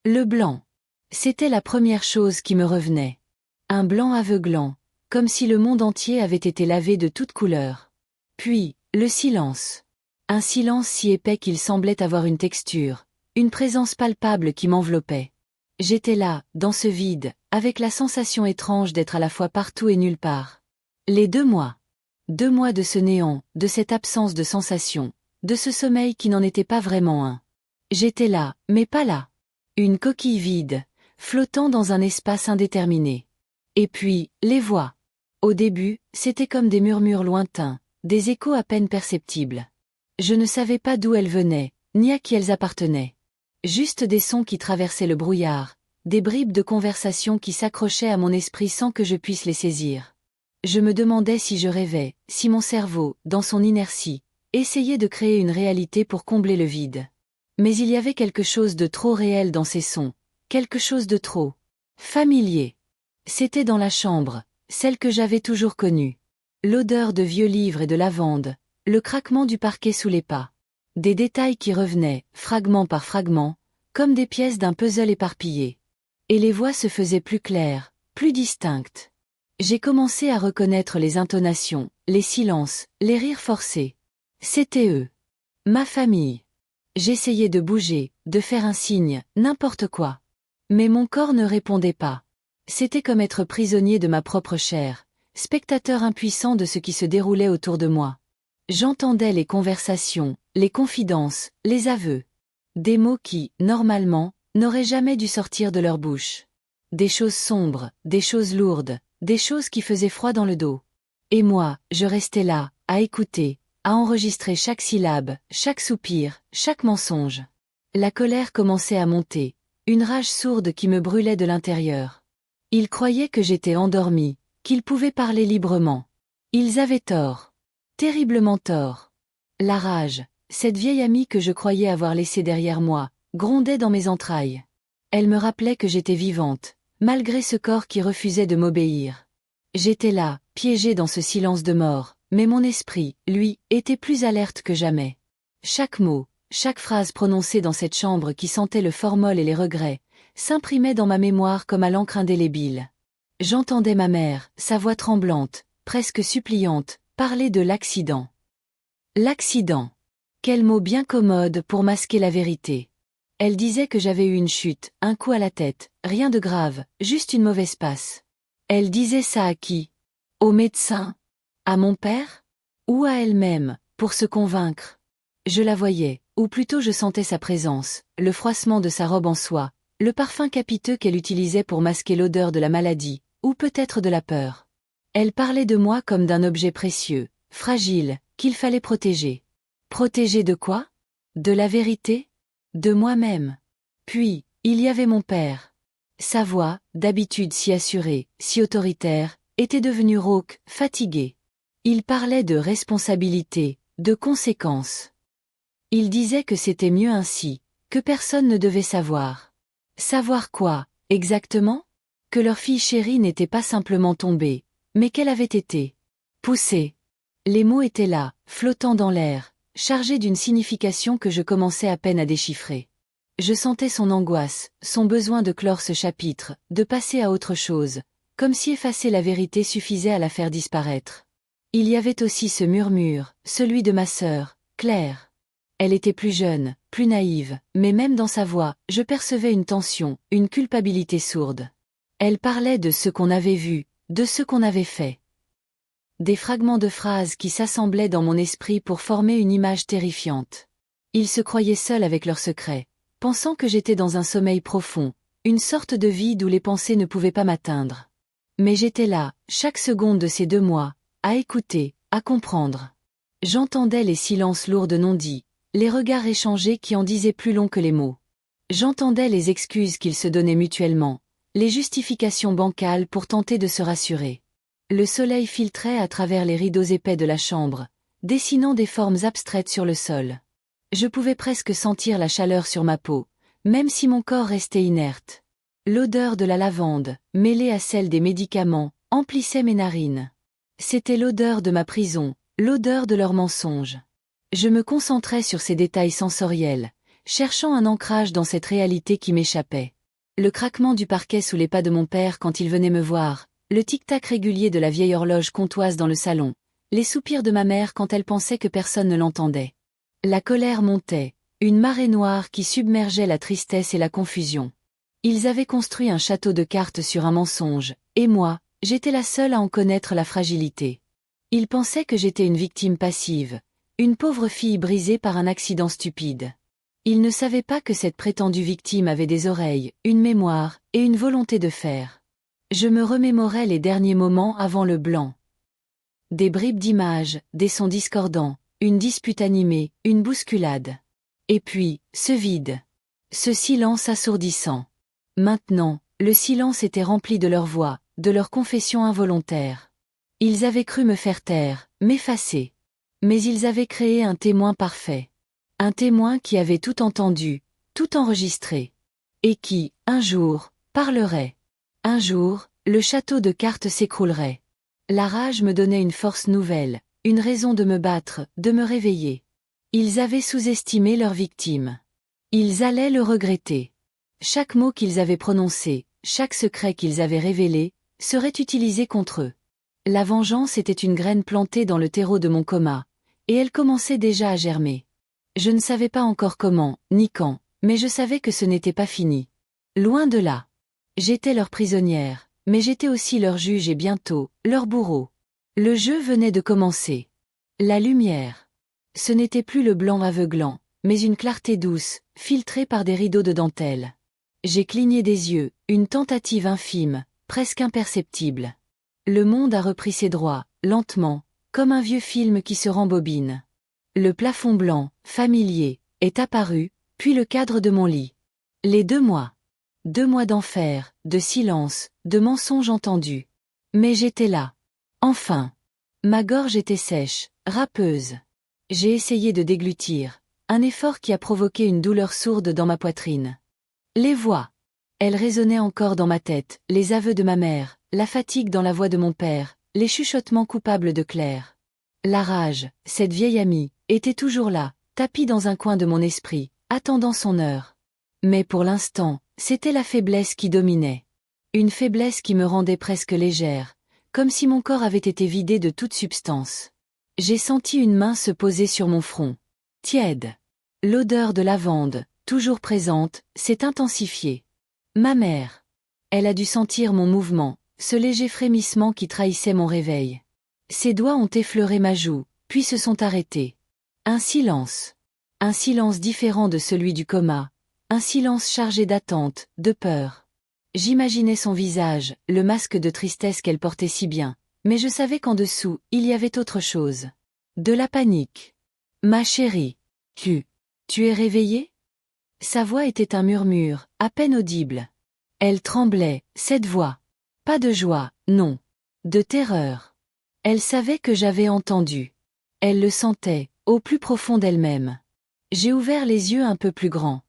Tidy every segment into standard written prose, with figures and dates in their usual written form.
Le blanc. C'était la première chose qui me revenait. Un blanc aveuglant, comme si le monde entier avait été lavé de toutes couleurs. Puis, le silence. Un silence si épais qu'il semblait avoir une texture, une présence palpable qui m'enveloppait. J'étais là, dans ce vide, avec la sensation étrange d'être à la fois partout et nulle part. Les 2 mois. 2 mois de ce néant, de cette absence de sensation, de ce sommeil qui n'en était pas vraiment un. J'étais là, mais pas là. Une coquille vide, flottant dans un espace indéterminé. Et puis, les voix. Au début, c'était comme des murmures lointains, des échos à peine perceptibles. Je ne savais pas d'où elles venaient, ni à qui elles appartenaient. Juste des sons qui traversaient le brouillard, des bribes de conversation qui s'accrochaient à mon esprit sans que je puisse les saisir. Je me demandais si je rêvais, si mon cerveau, dans son inertie, essayait de créer une réalité pour combler le vide. Mais il y avait quelque chose de trop réel dans ces sons, quelque chose de trop familier. C'était dans la chambre, celle que j'avais toujours connue. L'odeur de vieux livres et de lavande, le craquement du parquet sous les pas. Des détails qui revenaient, fragment par fragment, comme des pièces d'un puzzle éparpillé. Et les voix se faisaient plus claires, plus distinctes. J'ai commencé à reconnaître les intonations, les silences, les rires forcés. C'étaient eux. Ma famille. J'essayais de bouger, de faire un signe, n'importe quoi. Mais mon corps ne répondait pas. C'était comme être prisonnier de ma propre chair, spectateur impuissant de ce qui se déroulait autour de moi. J'entendais les conversations, les confidences, les aveux. Des mots qui, normalement, n'auraient jamais dû sortir de leur bouche. Des choses sombres, des choses lourdes, des choses qui faisaient froid dans le dos. Et moi, je restais là, à écouter, à enregistrer chaque syllabe, chaque soupir, chaque mensonge. La colère commençait à monter, une rage sourde qui me brûlait de l'intérieur. Ils croyaient que j'étais endormie, qu'ils pouvaient parler librement. Ils avaient tort. Terriblement tort. La rage, cette vieille amie que je croyais avoir laissée derrière moi, grondait dans mes entrailles. Elle me rappelait que j'étais vivante, malgré ce corps qui refusait de m'obéir. J'étais là, piégée dans ce silence de mort, mais mon esprit, lui, était plus alerte que jamais. Chaque mot, chaque phrase prononcée dans cette chambre qui sentait le formol et les regrets, s'imprimait dans ma mémoire comme à l'encre indélébile. J'entendais ma mère, sa voix tremblante, presque suppliante, parler de l'accident. L'accident. Quel mot bien commode pour masquer la vérité. Elle disait que j'avais eu une chute, un coup à la tête, rien de grave, juste une mauvaise passe. Elle disait ça à qui? Au médecin? À mon père? Ou à elle-même, pour se convaincre? Je la voyais, ou plutôt je sentais sa présence, le froissement de sa robe en soie, le parfum capiteux qu'elle utilisait pour masquer l'odeur de la maladie, ou peut-être de la peur. Elle parlait de moi comme d'un objet précieux, fragile, qu'il fallait protéger. Protéger de quoi? De la vérité? De moi-même. Puis, il y avait mon père. Sa voix, d'habitude si assurée, si autoritaire, était devenue rauque, fatiguée. Il parlait de responsabilité, de conséquences. Il disait que c'était mieux ainsi, que personne ne devait savoir. Savoir quoi, exactement? Que leur fille chérie n'était pas simplement tombée, mais qu'elle avait été poussée. Les mots étaient là, flottant dans l'air, chargés d'une signification que je commençais à peine à déchiffrer. Je sentais son angoisse, son besoin de clore ce chapitre, de passer à autre chose, comme si effacer la vérité suffisait à la faire disparaître. Il y avait aussi ce murmure, celui de ma sœur, Claire. Elle était plus jeune, plus naïve, mais même dans sa voix, je percevais une tension, une culpabilité sourde. Elle parlait de ce qu'on avait vu, de ce qu'on avait fait. Des fragments de phrases qui s'assemblaient dans mon esprit pour former une image terrifiante. Ils se croyaient seuls avec leurs secrets, pensant que j'étais dans un sommeil profond, une sorte de vide où les pensées ne pouvaient pas m'atteindre. Mais j'étais là, chaque seconde de ces 2 mois, à écouter, à comprendre. J'entendais les silences lourds non dits, les regards échangés qui en disaient plus long que les mots. J'entendais les excuses qu'ils se donnaient mutuellement, les justifications bancales pour tenter de se rassurer. Le soleil filtrait à travers les rideaux épais de la chambre, dessinant des formes abstraites sur le sol. Je pouvais presque sentir la chaleur sur ma peau, même si mon corps restait inerte. L'odeur de la lavande, mêlée à celle des médicaments, emplissait mes narines. C'était l'odeur de ma prison, l'odeur de leurs mensonges. Je me concentrais sur ces détails sensoriels, cherchant un ancrage dans cette réalité qui m'échappait. le craquement du parquet sous les pas de mon père quand il venait me voir, le tic-tac régulier de la vieille horloge comtoise dans le salon, les soupirs de ma mère quand elle pensait que personne ne l'entendait. La colère montait, une marée noire qui submergeait la tristesse et la confusion. Ils avaient construit un château de cartes sur un mensonge, et moi, j'étais la seule à en connaître la fragilité. Ils pensaient que j'étais une victime passive, une pauvre fille brisée par un accident stupide. Ils ne savaient pas que cette prétendue victime avait des oreilles, une mémoire, et une volonté de faire. Je me remémorais les derniers moments avant le blanc. Des bribes d'images, des sons discordants, une dispute animée, une bousculade. Et puis, ce vide. Ce silence assourdissant. Maintenant, le silence était rempli de leurs voix, de leurs confessions involontaires. Ils avaient cru me faire taire, m'effacer. Mais ils avaient créé un témoin parfait. Un témoin qui avait tout entendu, tout enregistré. Et qui, un jour, parlerait. Un jour, le château de cartes s'écroulerait. La rage me donnait une force nouvelle, une raison de me battre, de me réveiller. Ils avaient sous-estimé leur victime. Ils allaient le regretter. Chaque mot qu'ils avaient prononcé, chaque secret qu'ils avaient révélé, serait utilisé contre eux. La vengeance était une graine plantée dans le terreau de mon coma, et elle commençait déjà à germer. Je ne savais pas encore comment, ni quand, mais je savais que ce n'était pas fini. Loin de là. J'étais leur prisonnière, mais j'étais aussi leur juge et bientôt, leur bourreau. Le jeu venait de commencer. La lumière. Ce n'était plus le blanc aveuglant, mais une clarté douce, filtrée par des rideaux de dentelle. J'ai cligné des yeux, une tentative infime, presque imperceptible. Le monde a repris ses droits, lentement, comme un vieux film qui se rembobine. Le plafond blanc, familier, est apparu, puis le cadre de mon lit. Les 2 mois. 2 mois d'enfer, de silence, de mensonges entendus. Mais j'étais là. Enfin. Ma gorge était sèche, râpeuse. J'ai essayé de déglutir, un effort qui a provoqué une douleur sourde dans ma poitrine. Les voix. Elles résonnaient encore dans ma tête, les aveux de ma mère, la fatigue dans la voix de mon père, les chuchotements coupables de Claire. La rage, cette vieille amie, était toujours là, tapie dans un coin de mon esprit, attendant son heure. Mais pour l'instant, c'était la faiblesse qui dominait. Une faiblesse qui me rendait presque légère, comme si mon corps avait été vidé de toute substance. J'ai senti une main se poser sur mon front. Tiède. L'odeur de lavande, toujours présente, s'est intensifiée. Ma mère. Elle a dû sentir mon mouvement, ce léger frémissement qui trahissait mon réveil. Ses doigts ont effleuré ma joue, puis se sont arrêtés. Un silence. Un silence différent de celui du coma. Un silence chargé d'attente, de peur. J'imaginais son visage, le masque de tristesse qu'elle portait si bien, mais je savais qu'en dessous, il y avait autre chose. De la panique. Ma chérie. Tu es réveillée? Sa voix était un murmure, à peine audible. Elle tremblait, cette voix. Pas de joie, non. De terreur. Elle savait que j'avais entendu. Elle le sentait, au plus profond d'elle-même. J'ai ouvert les yeux un peu plus grands.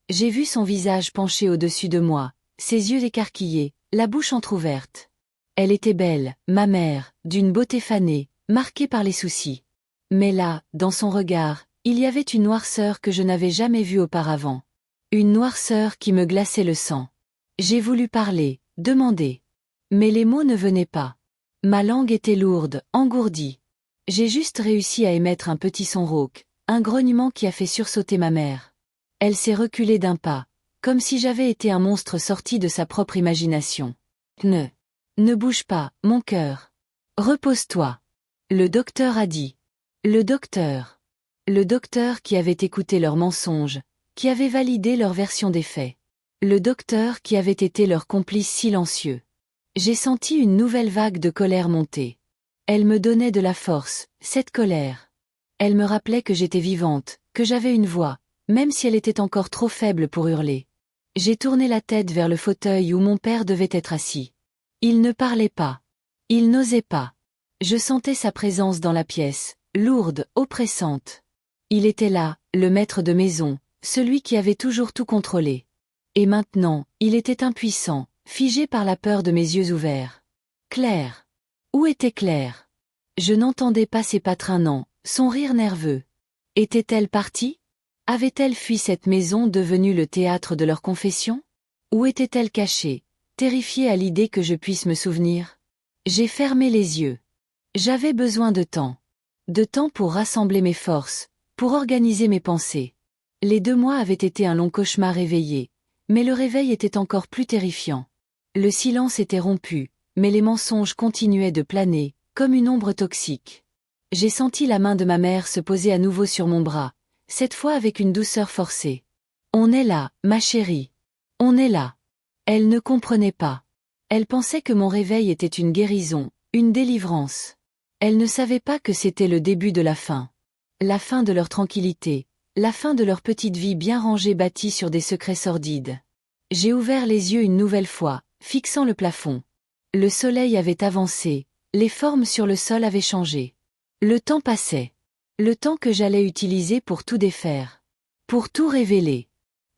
J'ai vu son visage penché au-dessus de moi, ses yeux écarquillés, la bouche entr'ouverte. Elle était belle, ma mère, d'une beauté fanée, marquée par les soucis. Mais là, dans son regard, il y avait une noirceur que je n'avais jamais vue auparavant. Une noirceur qui me glaçait le sang. J'ai voulu parler, demander. Mais les mots ne venaient pas. Ma langue était lourde, engourdie. J'ai juste réussi à émettre un petit son rauque, un grognement qui a fait sursauter ma mère. Elle s'est reculée d'un pas, comme si j'avais été un monstre sorti de sa propre imagination. Ne bouge pas, mon cœur. Repose-toi. Le docteur a dit. Le docteur. Le docteur qui avait écouté leurs mensonges, qui avait validé leur version des faits. Le docteur qui avait été leur complice silencieux. J'ai senti une nouvelle vague de colère monter. Elle me donnait de la force, cette colère. Elle me rappelait que j'étais vivante, que j'avais une voix, même si elle était encore trop faible pour hurler. J'ai tourné la tête vers le fauteuil où mon père devait être assis. Il ne parlait pas. Il n'osait pas. Je sentais sa présence dans la pièce, lourde, oppressante. Il était là, le maître de maison, celui qui avait toujours tout contrôlé. Et maintenant, il était impuissant, figé par la peur de mes yeux ouverts. Claire. Où était Claire? Je n'entendais pas ses pas traînants, son rire nerveux. Était-elle partie? Avait-elle fui cette maison devenue le théâtre de leur confession? Où était-elle cachée, terrifiée à l'idée que je puisse me souvenir? J'ai fermé les yeux. J'avais besoin de temps. De temps pour rassembler mes forces, pour organiser mes pensées. Les 2 mois avaient été un long cauchemar éveillé, mais le réveil était encore plus terrifiant. Le silence était rompu, mais les mensonges continuaient de planer, comme une ombre toxique. J'ai senti la main de ma mère se poser à nouveau sur mon bras, cette fois avec une douceur forcée. On est là, ma chérie. On est là. Elle ne comprenait pas. Elle pensait que mon réveil était une guérison, une délivrance. Elle ne savait pas que c'était le début de la fin. La fin de leur tranquillité, la fin de leur petite vie bien rangée bâtie sur des secrets sordides. J'ai ouvert les yeux une nouvelle fois, fixant le plafond. Le soleil avait avancé, les formes sur le sol avaient changé. Le temps passait. Le temps que j'allais utiliser pour tout défaire. Pour tout révéler.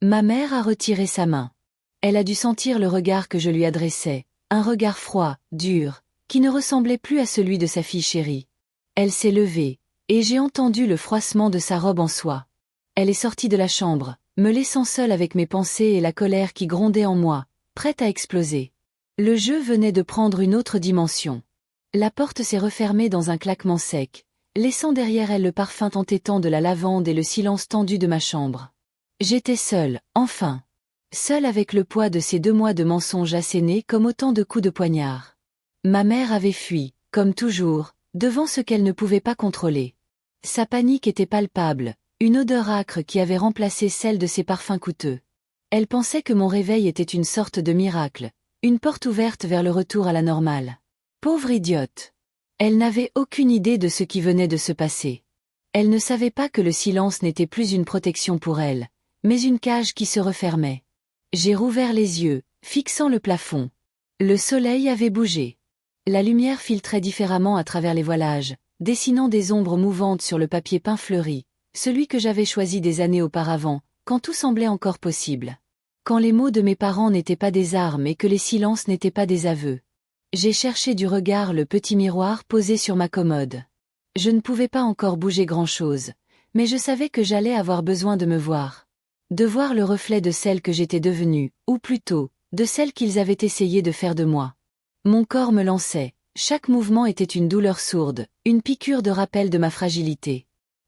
Ma mère a retiré sa main. Elle a dû sentir le regard que je lui adressais, un regard froid, dur, qui ne ressemblait plus à celui de sa fille chérie. Elle s'est levée, et j'ai entendu le froissement de sa robe en soie. Elle est sortie de la chambre, me laissant seule avec mes pensées et la colère qui grondait en moi, prête à exploser. Le jeu venait de prendre une autre dimension. La porte s'est refermée dans un claquement sec, laissant derrière elle le parfum entêtant de la lavande et le silence tendu de ma chambre. J'étais seule, enfin. Seule avec le poids de ces 2 mois de mensonges assénés comme autant de coups de poignard. Ma mère avait fui, comme toujours, devant ce qu'elle ne pouvait pas contrôler. Sa panique était palpable, une odeur âcre qui avait remplacé celle de ses parfums coûteux. Elle pensait que mon réveil était une sorte de miracle, une porte ouverte vers le retour à la normale. Pauvre idiote. Elle n'avait aucune idée de ce qui venait de se passer. Elle ne savait pas que le silence n'était plus une protection pour elle, mais une cage qui se refermait. J'ai rouvert les yeux, fixant le plafond. Le soleil avait bougé. La lumière filtrait différemment à travers les voilages, dessinant des ombres mouvantes sur le papier peint fleuri, celui que j'avais choisi des années auparavant, quand tout semblait encore possible. Quand les mots de mes parents n'étaient pas des armes et que les silences n'étaient pas des aveux. J'ai cherché du regard le petit miroir posé sur ma commode. Je ne pouvais pas encore bouger grand-chose, mais je savais que j'allais avoir besoin de me voir. De voir le reflet de celle que j'étais devenue, ou plutôt, de celle qu'ils avaient essayé de faire de moi. Mon corps me lançait, chaque mouvement était une douleur sourde, une piqûre de rappel de ma fragilité.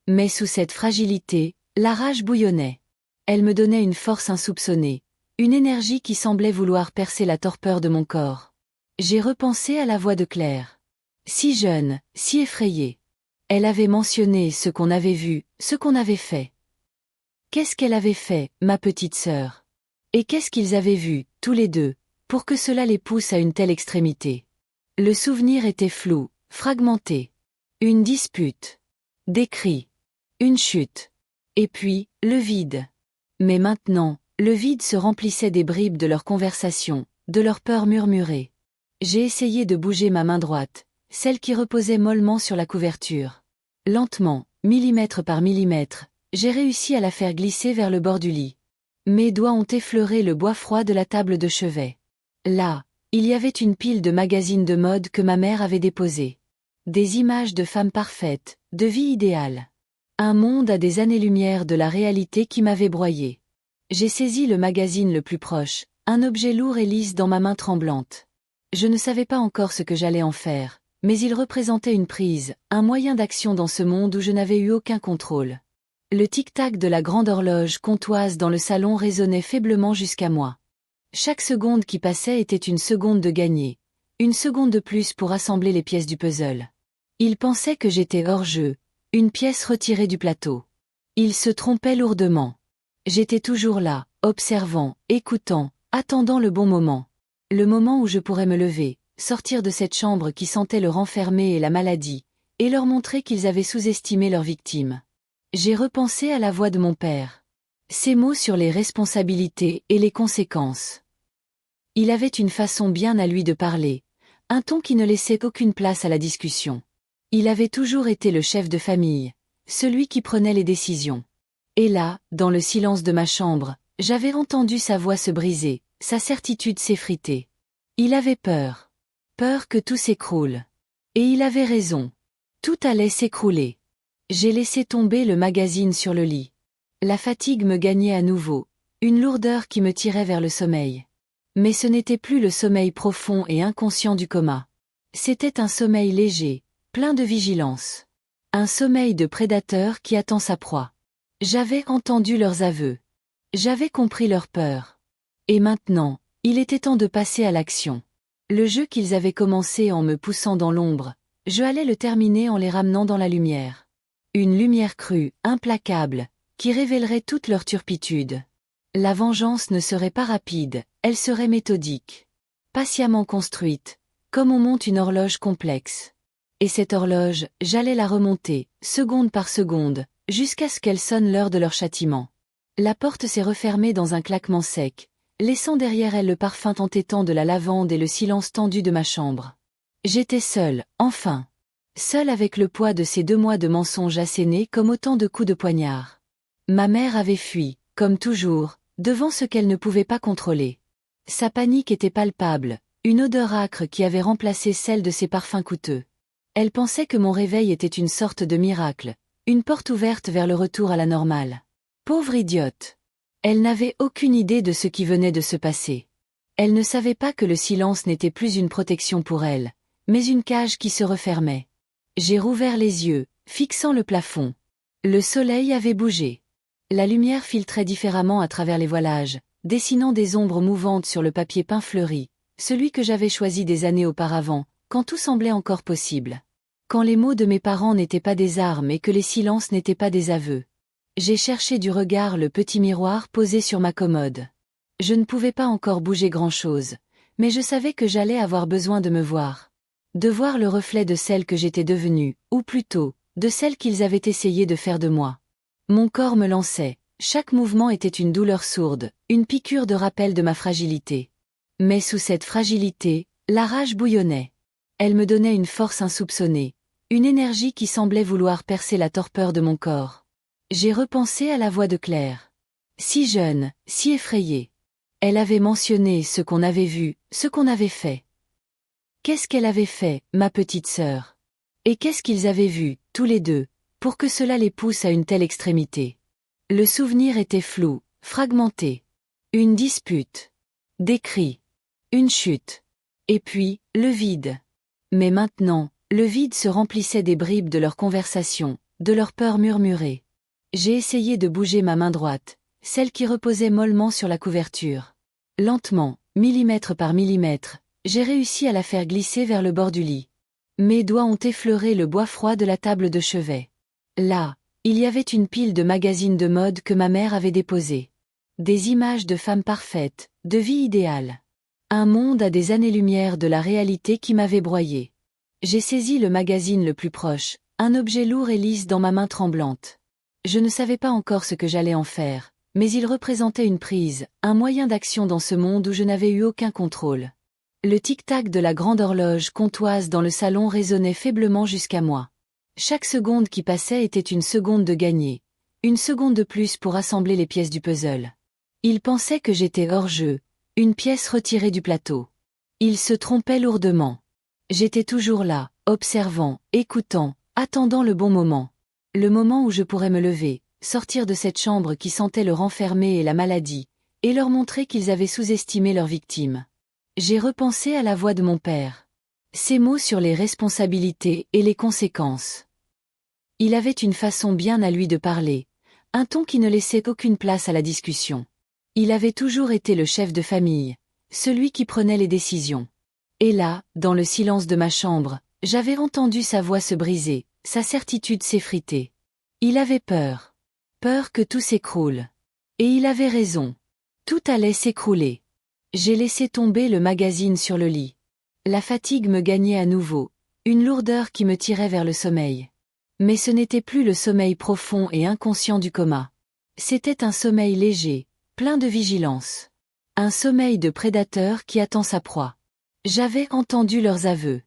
Mais sous cette fragilité, la rage bouillonnait. Elle me donnait une force insoupçonnée, une énergie qui semblait vouloir percer la torpeur de mon corps. J'ai repensé à la voix de Claire. Si jeune, si effrayée. Elle avait mentionné ce qu'on avait vu, ce qu'on avait fait. Qu'est-ce qu'elle avait fait, ma petite sœur? Et qu'est-ce qu'ils avaient vu, tous les deux, pour que cela les pousse à une telle extrémité? Le souvenir était flou, fragmenté. Une dispute. Des cris. Une chute. Et puis, le vide. Mais maintenant, le vide se remplissait des bribes de leur conversation, de leurs peurs murmurées. J'ai essayé de bouger ma main droite, celle qui reposait mollement sur la couverture. Lentement, millimètre par millimètre, j'ai réussi à la faire glisser vers le bord du lit. Mes doigts ont effleuré le bois froid de la table de chevet. Là, il y avait une pile de magazines de mode que ma mère avait déposés. Des images de femmes parfaites, de vie idéale. Un monde à des années-lumière de la réalité qui m'avait broyé. J'ai saisi le magazine le plus proche, un objet lourd et lisse dans ma main tremblante. Je ne savais pas encore ce que j'allais en faire, mais il représentait une prise, un moyen d'action dans ce monde où je n'avais eu aucun contrôle. Le tic-tac de la grande horloge comtoise dans le salon résonnait faiblement jusqu'à moi. Chaque seconde qui passait était une seconde de gagner, une seconde de plus pour assembler les pièces du puzzle. Il pensait que j'étais hors jeu, une pièce retirée du plateau. Il se trompait lourdement. J'étais toujours là, observant, écoutant, attendant le bon moment. Le moment où je pourrais me lever, sortir de cette chambre qui sentait le renfermé et la maladie, et leur montrer qu'ils avaient sous-estimé leur victime. J'ai repensé à la voix de mon père. Ces mots sur les responsabilités et les conséquences. Il avait une façon bien à lui de parler, un ton qui ne laissait aucune place à la discussion. Il avait toujours été le chef de famille, celui qui prenait les décisions. Et là, dans le silence de ma chambre, j'avais entendu sa voix se briser, sa certitude s'effriter. Il avait peur. Peur que tout s'écroule. Et il avait raison. Tout allait s'écrouler. J'ai laissé tomber le magazine sur le lit. La fatigue me gagnait à nouveau, une lourdeur qui me tirait vers le sommeil. Mais ce n'était plus le sommeil profond et inconscient du coma. C'était un sommeil léger, plein de vigilance. Un sommeil de prédateur qui attend sa proie. J'avais entendu leurs aveux. J'avais compris leur peur. Et maintenant, il était temps de passer à l'action. Le jeu qu'ils avaient commencé en me poussant dans l'ombre, je allais le terminer en les ramenant dans la lumière. Une lumière crue, implacable, qui révélerait toute leur turpitude. La vengeance ne serait pas rapide, elle serait méthodique. Patiemment construite, comme on monte une horloge complexe. Et cette horloge, j'allais la remonter, seconde par seconde, jusqu'à ce qu'elle sonne l'heure de leur châtiment. La porte s'est refermée dans un claquement sec, laissant derrière elle le parfum entêtant de la lavande et le silence tendu de ma chambre. J'étais seule, enfin. Seule avec le poids de ces 2 mois de mensonges assénés comme autant de coups de poignard. Ma mère avait fui, comme toujours, devant ce qu'elle ne pouvait pas contrôler. Sa panique était palpable, une odeur âcre qui avait remplacé celle de ses parfums coûteux. Elle pensait que mon réveil était une sorte de miracle, une porte ouverte vers le retour à la normale. Pauvre idiote. Elle n'avait aucune idée de ce qui venait de se passer. Elle ne savait pas que le silence n'était plus une protection pour elle, mais une cage qui se refermait. J'ai rouvert les yeux, fixant le plafond. Le soleil avait bougé. La lumière filtrait différemment à travers les voilages, dessinant des ombres mouvantes sur le papier peint fleuri, celui que j'avais choisi des années auparavant, quand tout semblait encore possible. Quand les mots de mes parents n'étaient pas des armes et que les silences n'étaient pas des aveux. J'ai cherché du regard le petit miroir posé sur ma commode. Je ne pouvais pas encore bouger grand-chose, mais je savais que j'allais avoir besoin de me voir. De voir le reflet de celle que j'étais devenue, ou plutôt, de celle qu'ils avaient essayé de faire de moi. Mon corps me lançait, chaque mouvement était une douleur sourde, une piqûre de rappel de ma fragilité. Mais sous cette fragilité, la rage bouillonnait. Elle me donnait une force insoupçonnée, une énergie qui semblait vouloir percer la torpeur de mon corps. J'ai repensé à la voix de Claire. Si jeune, si effrayée. Elle avait mentionné ce qu'on avait vu, ce qu'on avait fait. Qu'est-ce qu'elle avait fait, ma petite sœur? Et qu'est-ce qu'ils avaient vu, tous les deux, pour que cela les pousse à une telle extrémité? Le souvenir était flou, fragmenté. Une dispute. Des cris. Une chute. Et puis, le vide. Mais maintenant, le vide se remplissait des bribes de leur conversation, de leurs peurs murmurées. J'ai essayé de bouger ma main droite, celle qui reposait mollement sur la couverture. Lentement, millimètre par millimètre, j'ai réussi à la faire glisser vers le bord du lit. Mes doigts ont effleuré le bois froid de la table de chevet. Là, il y avait une pile de magazines de mode que ma mère avait déposés. Des images de femmes parfaites, de vie idéale. Un monde à des années-lumière de la réalité qui m'avait broyé. J'ai saisi le magazine le plus proche, un objet lourd et lisse dans ma main tremblante. Je ne savais pas encore ce que j'allais en faire, mais il représentait une prise, un moyen d'action dans ce monde où je n'avais eu aucun contrôle. Le tic-tac de la grande horloge comtoise dans le salon résonnait faiblement jusqu'à moi. Chaque seconde qui passait était une seconde de gagner, une seconde de plus pour assembler les pièces du puzzle. Il pensait que j'étais hors jeu, une pièce retirée du plateau. Il se trompait lourdement. J'étais toujours là, observant, écoutant, attendant le bon moment. Le moment où je pourrais me lever, sortir de cette chambre qui sentait le renfermer et la maladie, et leur montrer qu'ils avaient sous-estimé leur victime. J'ai repensé à la voix de mon père. Ces mots sur les responsabilités et les conséquences. Il avait une façon bien à lui de parler, un ton qui ne laissait aucune place à la discussion. Il avait toujours été le chef de famille, celui qui prenait les décisions. Et là, dans le silence de ma chambre, j'avais entendu sa voix se briser, sa certitude s'effriter. Il avait peur. Peur que tout s'écroule. Et il avait raison. Tout allait s'écrouler. J'ai laissé tomber le magazine sur le lit. La fatigue me gagnait à nouveau, une lourdeur qui me tirait vers le sommeil. Mais ce n'était plus le sommeil profond et inconscient du coma. C'était un sommeil léger, plein de vigilance. Un sommeil de prédateur qui attend sa proie. J'avais entendu leurs aveux.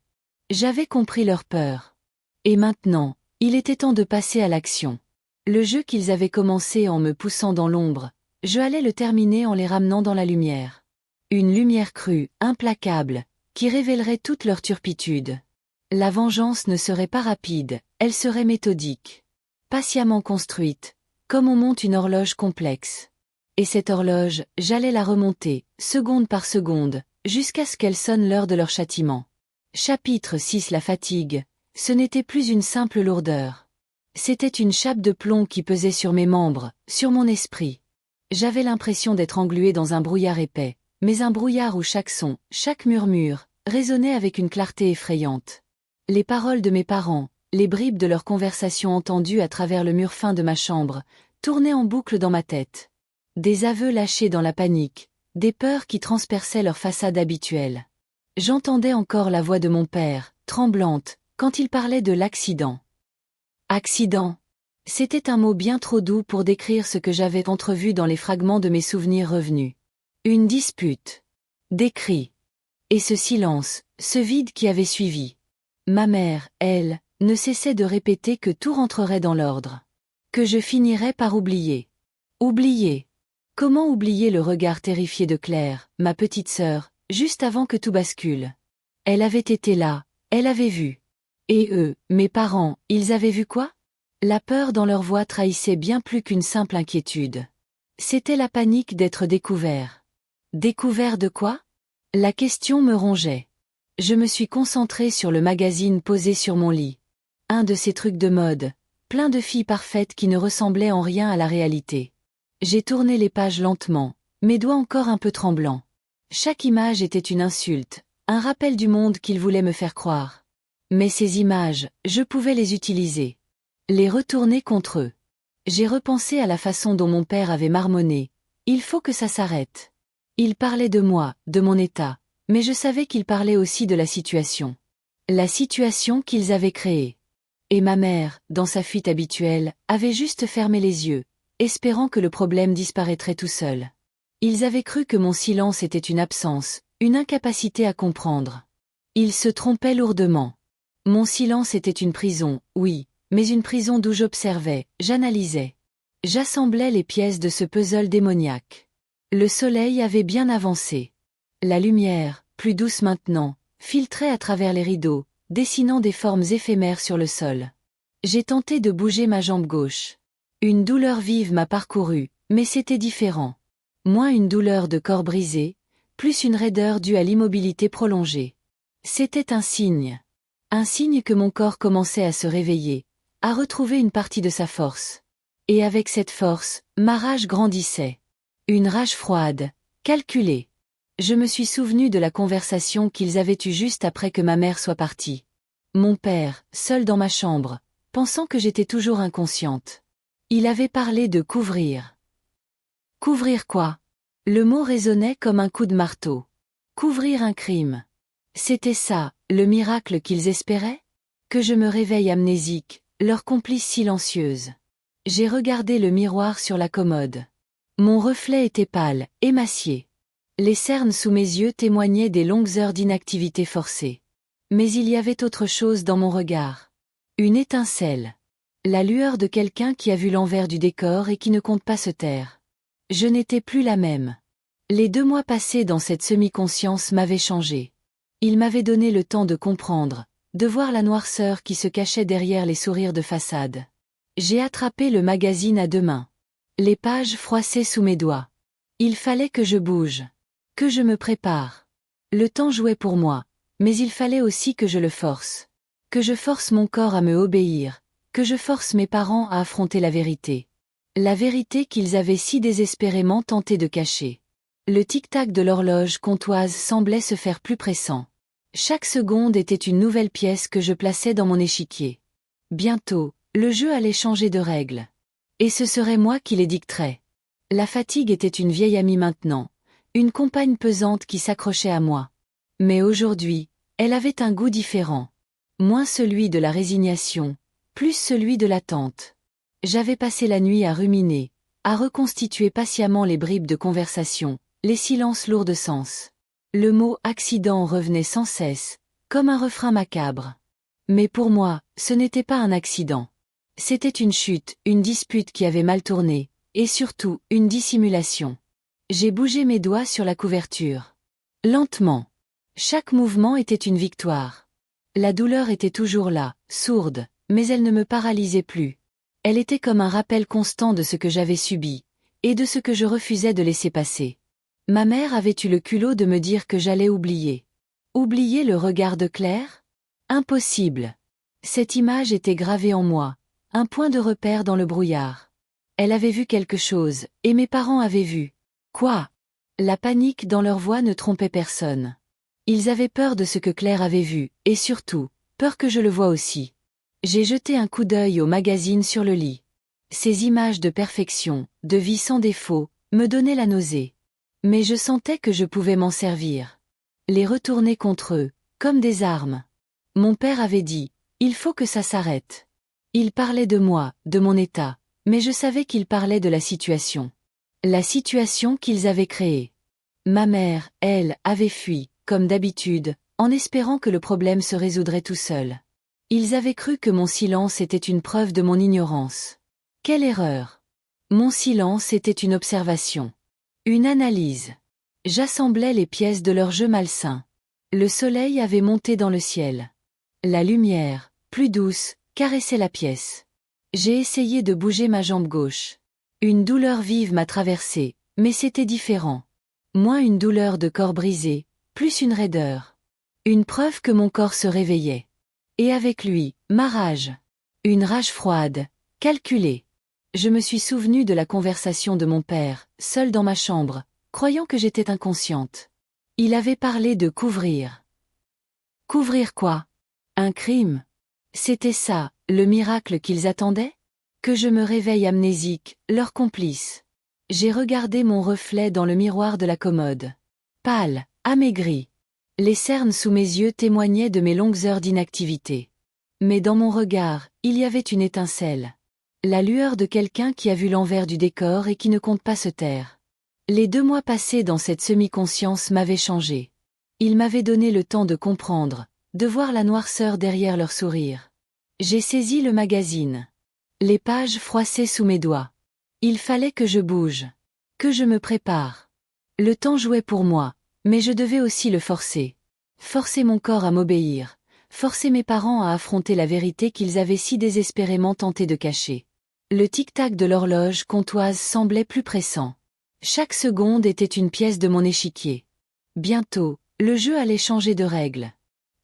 J'avais compris leur peur. Et maintenant, il était temps de passer à l'action. Le jeu qu'ils avaient commencé en me poussant dans l'ombre, je allais le terminer en les ramenant dans la lumière. Une lumière crue, implacable, qui révélerait toute leur turpitude. La vengeance ne serait pas rapide, elle serait méthodique. Patiemment construite, comme on monte une horloge complexe. Et cette horloge, j'allais la remonter, seconde par seconde, jusqu'à ce qu'elle sonne l'heure de leur châtiment. Chapitre 6. La fatigue. Ce n'était plus une simple lourdeur. C'était une chape de plomb qui pesait sur mes membres, sur mon esprit. J'avais l'impression d'être englué dans un brouillard épais, mais un brouillard où chaque son, chaque murmure, résonnait avec une clarté effrayante. Les paroles de mes parents, les bribes de leur conversation entendues à travers le mur fin de ma chambre, tournaient en boucle dans ma tête. Des aveux lâchés dans la panique, des peurs qui transperçaient leur façade habituelle. J'entendais encore la voix de mon père, tremblante, quand il parlait de l'accident. Accident. C'était un mot bien trop doux pour décrire ce que j'avais entrevu dans les fragments de mes souvenirs revenus. Une dispute. Des cris. Et ce silence, ce vide qui avait suivi. Ma mère, elle, ne cessait de répéter que tout rentrerait dans l'ordre. Que je finirais par oublier. Oublier. Comment oublier le regard terrifié de Claire, ma petite sœur, juste avant que tout bascule? Elle avait été là, elle avait vu. Et eux, mes parents, ils avaient vu quoi? La peur dans leur voix trahissait bien plus qu'une simple inquiétude. C'était la panique d'être découvert. Découvert de quoi? La question me rongeait. Je me suis concentrée sur le magazine posé sur mon lit. Un de ces trucs de mode, plein de filles parfaites qui ne ressemblaient en rien à la réalité. J'ai tourné les pages lentement, mes doigts encore un peu tremblants. Chaque image était une insulte, un rappel du monde qu'ils voulaient me faire croire. Mais ces images, je pouvais les utiliser. Les retourner contre eux. J'ai repensé à la façon dont mon père avait marmonné. Il faut que ça s'arrête. Il parlait de moi, de mon état, mais je savais qu'il parlait aussi de la situation. La situation qu'ils avaient créée. Et ma mère, dans sa fuite habituelle, avait juste fermé les yeux, espérant que le problème disparaîtrait tout seul. Ils avaient cru que mon silence était une absence, une incapacité à comprendre. Ils se trompaient lourdement. Mon silence était une prison, oui, mais une prison d'où j'observais, j'analysais. J'assemblais les pièces de ce puzzle démoniaque. Le soleil avait bien avancé. La lumière, plus douce maintenant, filtrait à travers les rideaux, dessinant des formes éphémères sur le sol. J'ai tenté de bouger ma jambe gauche. Une douleur vive m'a parcouru, mais c'était différent. Moins une douleur de corps brisé, plus une raideur due à l'immobilité prolongée. C'était un signe. Un signe que mon corps commençait à se réveiller, à retrouver une partie de sa force. Et avec cette force, ma rage grandissait. Une rage froide, calculée. Je me suis souvenu de la conversation qu'ils avaient eue juste après que ma mère soit partie. Mon père, seul dans ma chambre, pensant que j'étais toujours inconsciente. Il avait parlé de couvrir. Couvrir quoi? Le mot résonnait comme un coup de marteau. Couvrir un crime. C'était ça, le miracle qu'ils espéraient? Que je me réveille amnésique, leur complice silencieuse. J'ai regardé le miroir sur la commode. Mon reflet était pâle, émacié. Les cernes sous mes yeux témoignaient des longues heures d'inactivité forcée. Mais il y avait autre chose dans mon regard. Une étincelle. La lueur de quelqu'un qui a vu l'envers du décor et qui ne compte pas se taire. Je n'étais plus la même. Les 2 mois passés dans cette semi-conscience m'avaient changé. Ils m'avaient donné le temps de comprendre, de voir la noirceur qui se cachait derrière les sourires de façade. J'ai attrapé le magazine à 2 mains. Les pages froissaient sous mes doigts. Il fallait que je bouge. Que je me prépare. Le temps jouait pour moi, mais il fallait aussi que je le force. Que je force mon corps à me obéir, que je force mes parents à affronter la vérité. La vérité qu'ils avaient si désespérément tenté de cacher. Le tic-tac de l'horloge comptoise semblait se faire plus pressant. Chaque seconde était une nouvelle pièce que je plaçais dans mon échiquier. Bientôt, le jeu allait changer de règles. Et ce serait moi qui les dicterais. La fatigue était une vieille amie maintenant, une compagne pesante qui s'accrochait à moi. Mais aujourd'hui, elle avait un goût différent. Moins celui de la résignation, plus celui de l'attente. J'avais passé la nuit à ruminer, à reconstituer patiemment les bribes de conversation, les silences lourds de sens. Le mot « accident » revenait sans cesse, comme un refrain macabre. Mais pour moi, ce n'était pas un accident. C'était une chute, une dispute qui avait mal tourné, et surtout, une dissimulation. J'ai bougé mes doigts sur la couverture. Lentement. Chaque mouvement était une victoire. La douleur était toujours là, sourde, mais elle ne me paralysait plus. Elle était comme un rappel constant de ce que j'avais subi, et de ce que je refusais de laisser passer. Ma mère avait eu le culot de me dire que j'allais oublier. Oublier le regard de Claire? Impossible. Cette image était gravée en moi, un point de repère dans le brouillard. Elle avait vu quelque chose, et mes parents avaient vu. Quoi? La panique dans leur voix ne trompait personne. Ils avaient peur de ce que Claire avait vu, et surtout, peur que je le voie aussi. J'ai jeté un coup d'œil au magazine sur le lit. Ces images de perfection, de vie sans défaut, me donnaient la nausée. Mais je sentais que je pouvais m'en servir. Les retourner contre eux, comme des armes. Mon père avait dit, il faut que ça s'arrête. Il parlait de moi, de mon état, mais je savais qu'il parlait de la situation. La situation qu'ils avaient créée. Ma mère, elle, avait fui, comme d'habitude, en espérant que le problème se résoudrait tout seul. Ils avaient cru que mon silence était une preuve de mon ignorance. Quelle erreur! Mon silence était une observation. Une analyse. J'assemblais les pièces de leur jeu malsain. Le soleil avait monté dans le ciel. La lumière, plus douce, caressait la pièce. J'ai essayé de bouger ma jambe gauche. Une douleur vive m'a traversée, mais c'était différent. Moins une douleur de corps brisé, plus une raideur. Une preuve que mon corps se réveillait. Et avec lui, ma rage. Une rage froide, calculée. Je me suis souvenu de la conversation de mon père, seul dans ma chambre, croyant que j'étais inconsciente. Il avait parlé de couvrir. Couvrir quoi? Un crime? C'était ça, le miracle qu'ils attendaient? Que je me réveille amnésique, leur complice. J'ai regardé mon reflet dans le miroir de la commode. Pâle, amaigri. Les cernes sous mes yeux témoignaient de mes longues heures d'inactivité. Mais dans mon regard, il y avait une étincelle. La lueur de quelqu'un qui a vu l'envers du décor et qui ne compte pas se taire. Les 2 mois passés dans cette semi-conscience m'avaient changé. Ils m'avaient donné le temps de comprendre, de voir la noirceur derrière leur sourire. J'ai saisi le magazine. Les pages froissaient sous mes doigts. Il fallait que je bouge. Que je me prépare. Le temps jouait pour moi, mais je devais aussi le forcer. Forcer mon corps à m'obéir. Forcer mes parents à affronter la vérité qu'ils avaient si désespérément tenté de cacher. Le tic-tac de l'horloge comptoise semblait plus pressant. Chaque seconde était une pièce de mon échiquier. Bientôt, le jeu allait changer de règles.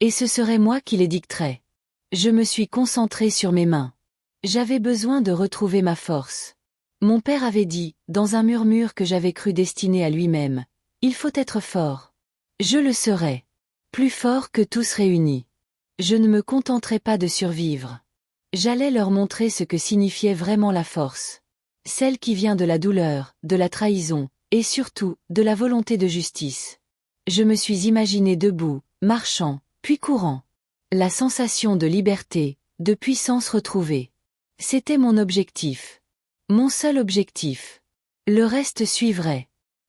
Et ce serait moi qui les dicterais. Je me suis concentrée sur mes mains. J'avais besoin de retrouver ma force. Mon père avait dit, dans un murmure que j'avais cru destiné à lui-même, « Il faut être fort. » Je le serai. Plus fort que tous réunis. Je ne me contenterai pas de survivre. J'allais leur montrer ce que signifiait vraiment la force. Celle qui vient de la douleur, de la trahison, et surtout, de la volonté de justice. Je me suis imaginé debout, marchant, puis courant. La sensation de liberté, de puissance retrouvée. C'était mon objectif. Mon seul objectif. Le reste suivrait.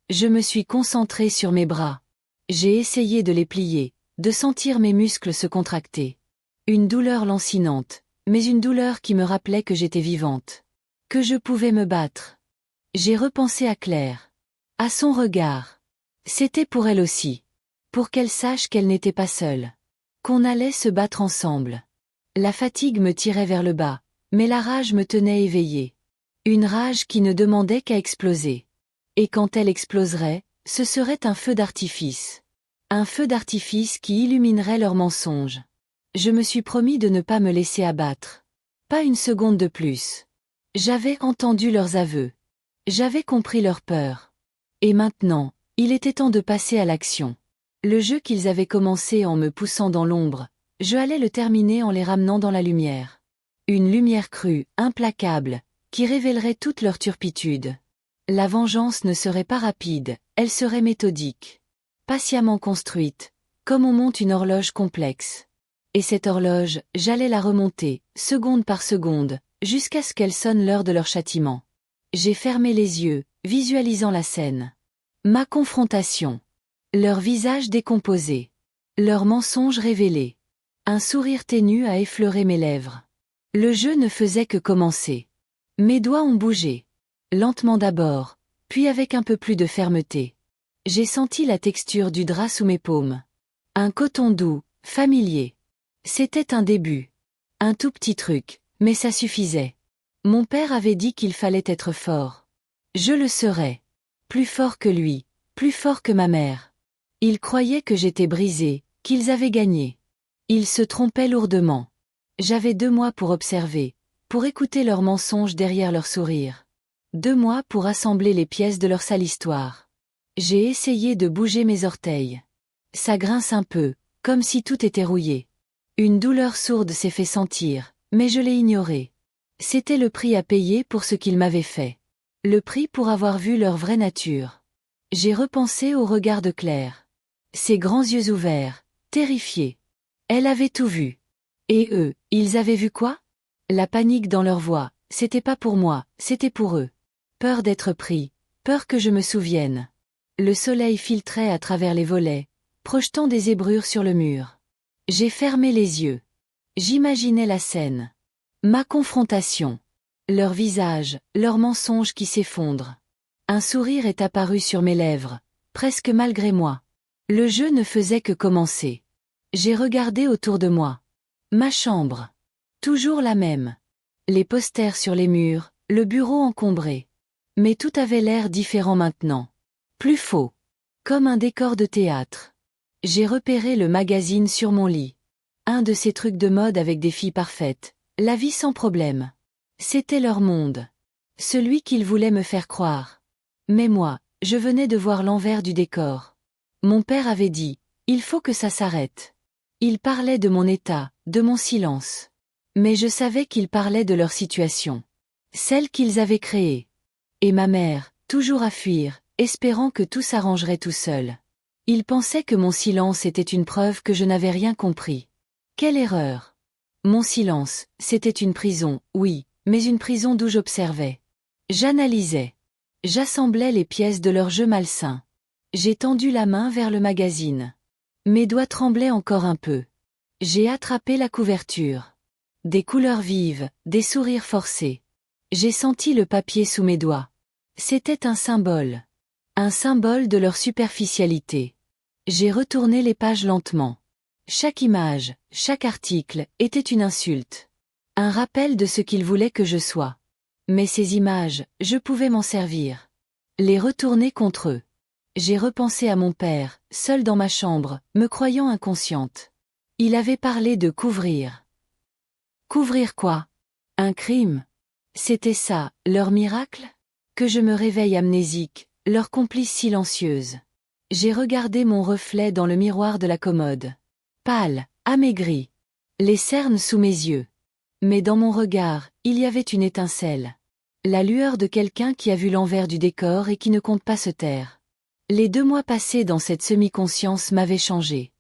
Je me suis concentré sur mes bras. J'ai essayé de les plier, de sentir mes muscles se contracter. Une douleur lancinante, mais une douleur qui me rappelait que j'étais vivante. Que je pouvais me battre. J'ai repensé à Claire. À son regard. C'était pour elle aussi. Pour qu'elle sache qu'elle n'était pas seule. Qu'on allait se battre ensemble. La fatigue me tirait vers le bas, mais la rage me tenait éveillée. Une rage qui ne demandait qu'à exploser. Et quand elle exploserait, ce serait un feu d'artifice. Un feu d'artifice qui illuminerait leurs mensonges. Je me suis promis de ne pas me laisser abattre. Pas une seconde de plus. J'avais entendu leurs aveux. J'avais compris leur peur. Et maintenant, il était temps de passer à l'action. Le jeu qu'ils avaient commencé en me poussant dans l'ombre, je allais le terminer en les ramenant dans la lumière. Une lumière crue, implacable, qui révélerait toute leur turpitude. La vengeance ne serait pas rapide, elle serait méthodique. Patiemment construite, comme on monte une horloge complexe. Et cette horloge, j'allais la remonter, seconde par seconde, jusqu'à ce qu'elle sonne l'heure de leur châtiment. J'ai fermé les yeux, visualisant la scène. Ma confrontation. Leur visage décomposé. Leurs mensonges révélés. Un sourire ténu a effleuré mes lèvres. Le jeu ne faisait que commencer. Mes doigts ont bougé. Lentement d'abord, puis avec un peu plus de fermeté. J'ai senti la texture du drap sous mes paumes. Un coton doux, familier. C'était un début. Un tout petit truc, mais ça suffisait. Mon père avait dit qu'il fallait être fort. Je le serais. Plus fort que lui, plus fort que ma mère. Ils croyaient que j'étais brisée, qu'ils avaient gagné. Ils se trompaient lourdement. J'avais 2 mois pour observer, pour écouter leurs mensonges derrière leurs sourires. 2 mois pour assembler les pièces de leur sale histoire. J'ai essayé de bouger mes orteils. Ça grince un peu, comme si tout était rouillé. Une douleur sourde s'est fait sentir, mais je l'ai ignorée. C'était le prix à payer pour ce qu'ils m'avaient fait. Le prix pour avoir vu leur vraie nature. J'ai repensé au regard de Claire. Ses grands yeux ouverts, terrifiés. Elle avait tout vu. Et eux, ils avaient vu quoi? La panique dans leur voix, c'était pas pour moi, c'était pour eux. Peur d'être pris, peur que je me souvienne. Le soleil filtrait à travers les volets, projetant des zébrures sur le mur. J'ai fermé les yeux. J'imaginais la scène. Ma confrontation. Leur visage, leurs mensonges qui s'effondrent. Un sourire est apparu sur mes lèvres, presque malgré moi. Le jeu ne faisait que commencer. J'ai regardé autour de moi. Ma chambre. Toujours la même. Les posters sur les murs, le bureau encombré. Mais tout avait l'air différent maintenant. Plus faux. Comme un décor de théâtre. J'ai repéré le magazine sur mon lit. Un de ces trucs de mode avec des filles parfaites. La vie sans problème. C'était leur monde. Celui qu'ils voulaient me faire croire. Mais moi, je venais de voir l'envers du décor. Mon père avait dit, il faut que ça s'arrête. Il parlait de mon état, de mon silence. Mais je savais qu'il parlait de leur situation. Celle qu'ils avaient créée. Et ma mère, toujours à fuir, espérant que tout s'arrangerait tout seul. Ils pensaient que mon silence était une preuve que je n'avais rien compris. Quelle erreur! Mon silence, c'était une prison, oui, mais une prison d'où j'observais. J'analysais. J'assemblais les pièces de leur jeu malsain. J'ai tendu la main vers le magazine. Mes doigts tremblaient encore un peu. J'ai attrapé la couverture. Des couleurs vives, des sourires forcés. J'ai senti le papier sous mes doigts. C'était un symbole. Un symbole de leur superficialité. J'ai retourné les pages lentement. Chaque image, chaque article, était une insulte. Un rappel de ce qu'ils voulaient que je sois. Mais ces images, je pouvais m'en servir. Les retourner contre eux. J'ai repensé à mon père, seul dans ma chambre, me croyant inconsciente. Il avait parlé de couvrir. Couvrir quoi? Un crime? C'était ça, leur miracle? Que je me réveille amnésique, leur complice silencieuse. J'ai regardé mon reflet dans le miroir de la commode. Pâle, amaigri. Les cernes sous mes yeux. Mais dans mon regard, il y avait une étincelle. La lueur de quelqu'un qui a vu l'envers du décor et qui ne compte pas se taire. Les 2 mois passés dans cette semi-conscience m'avaient changé.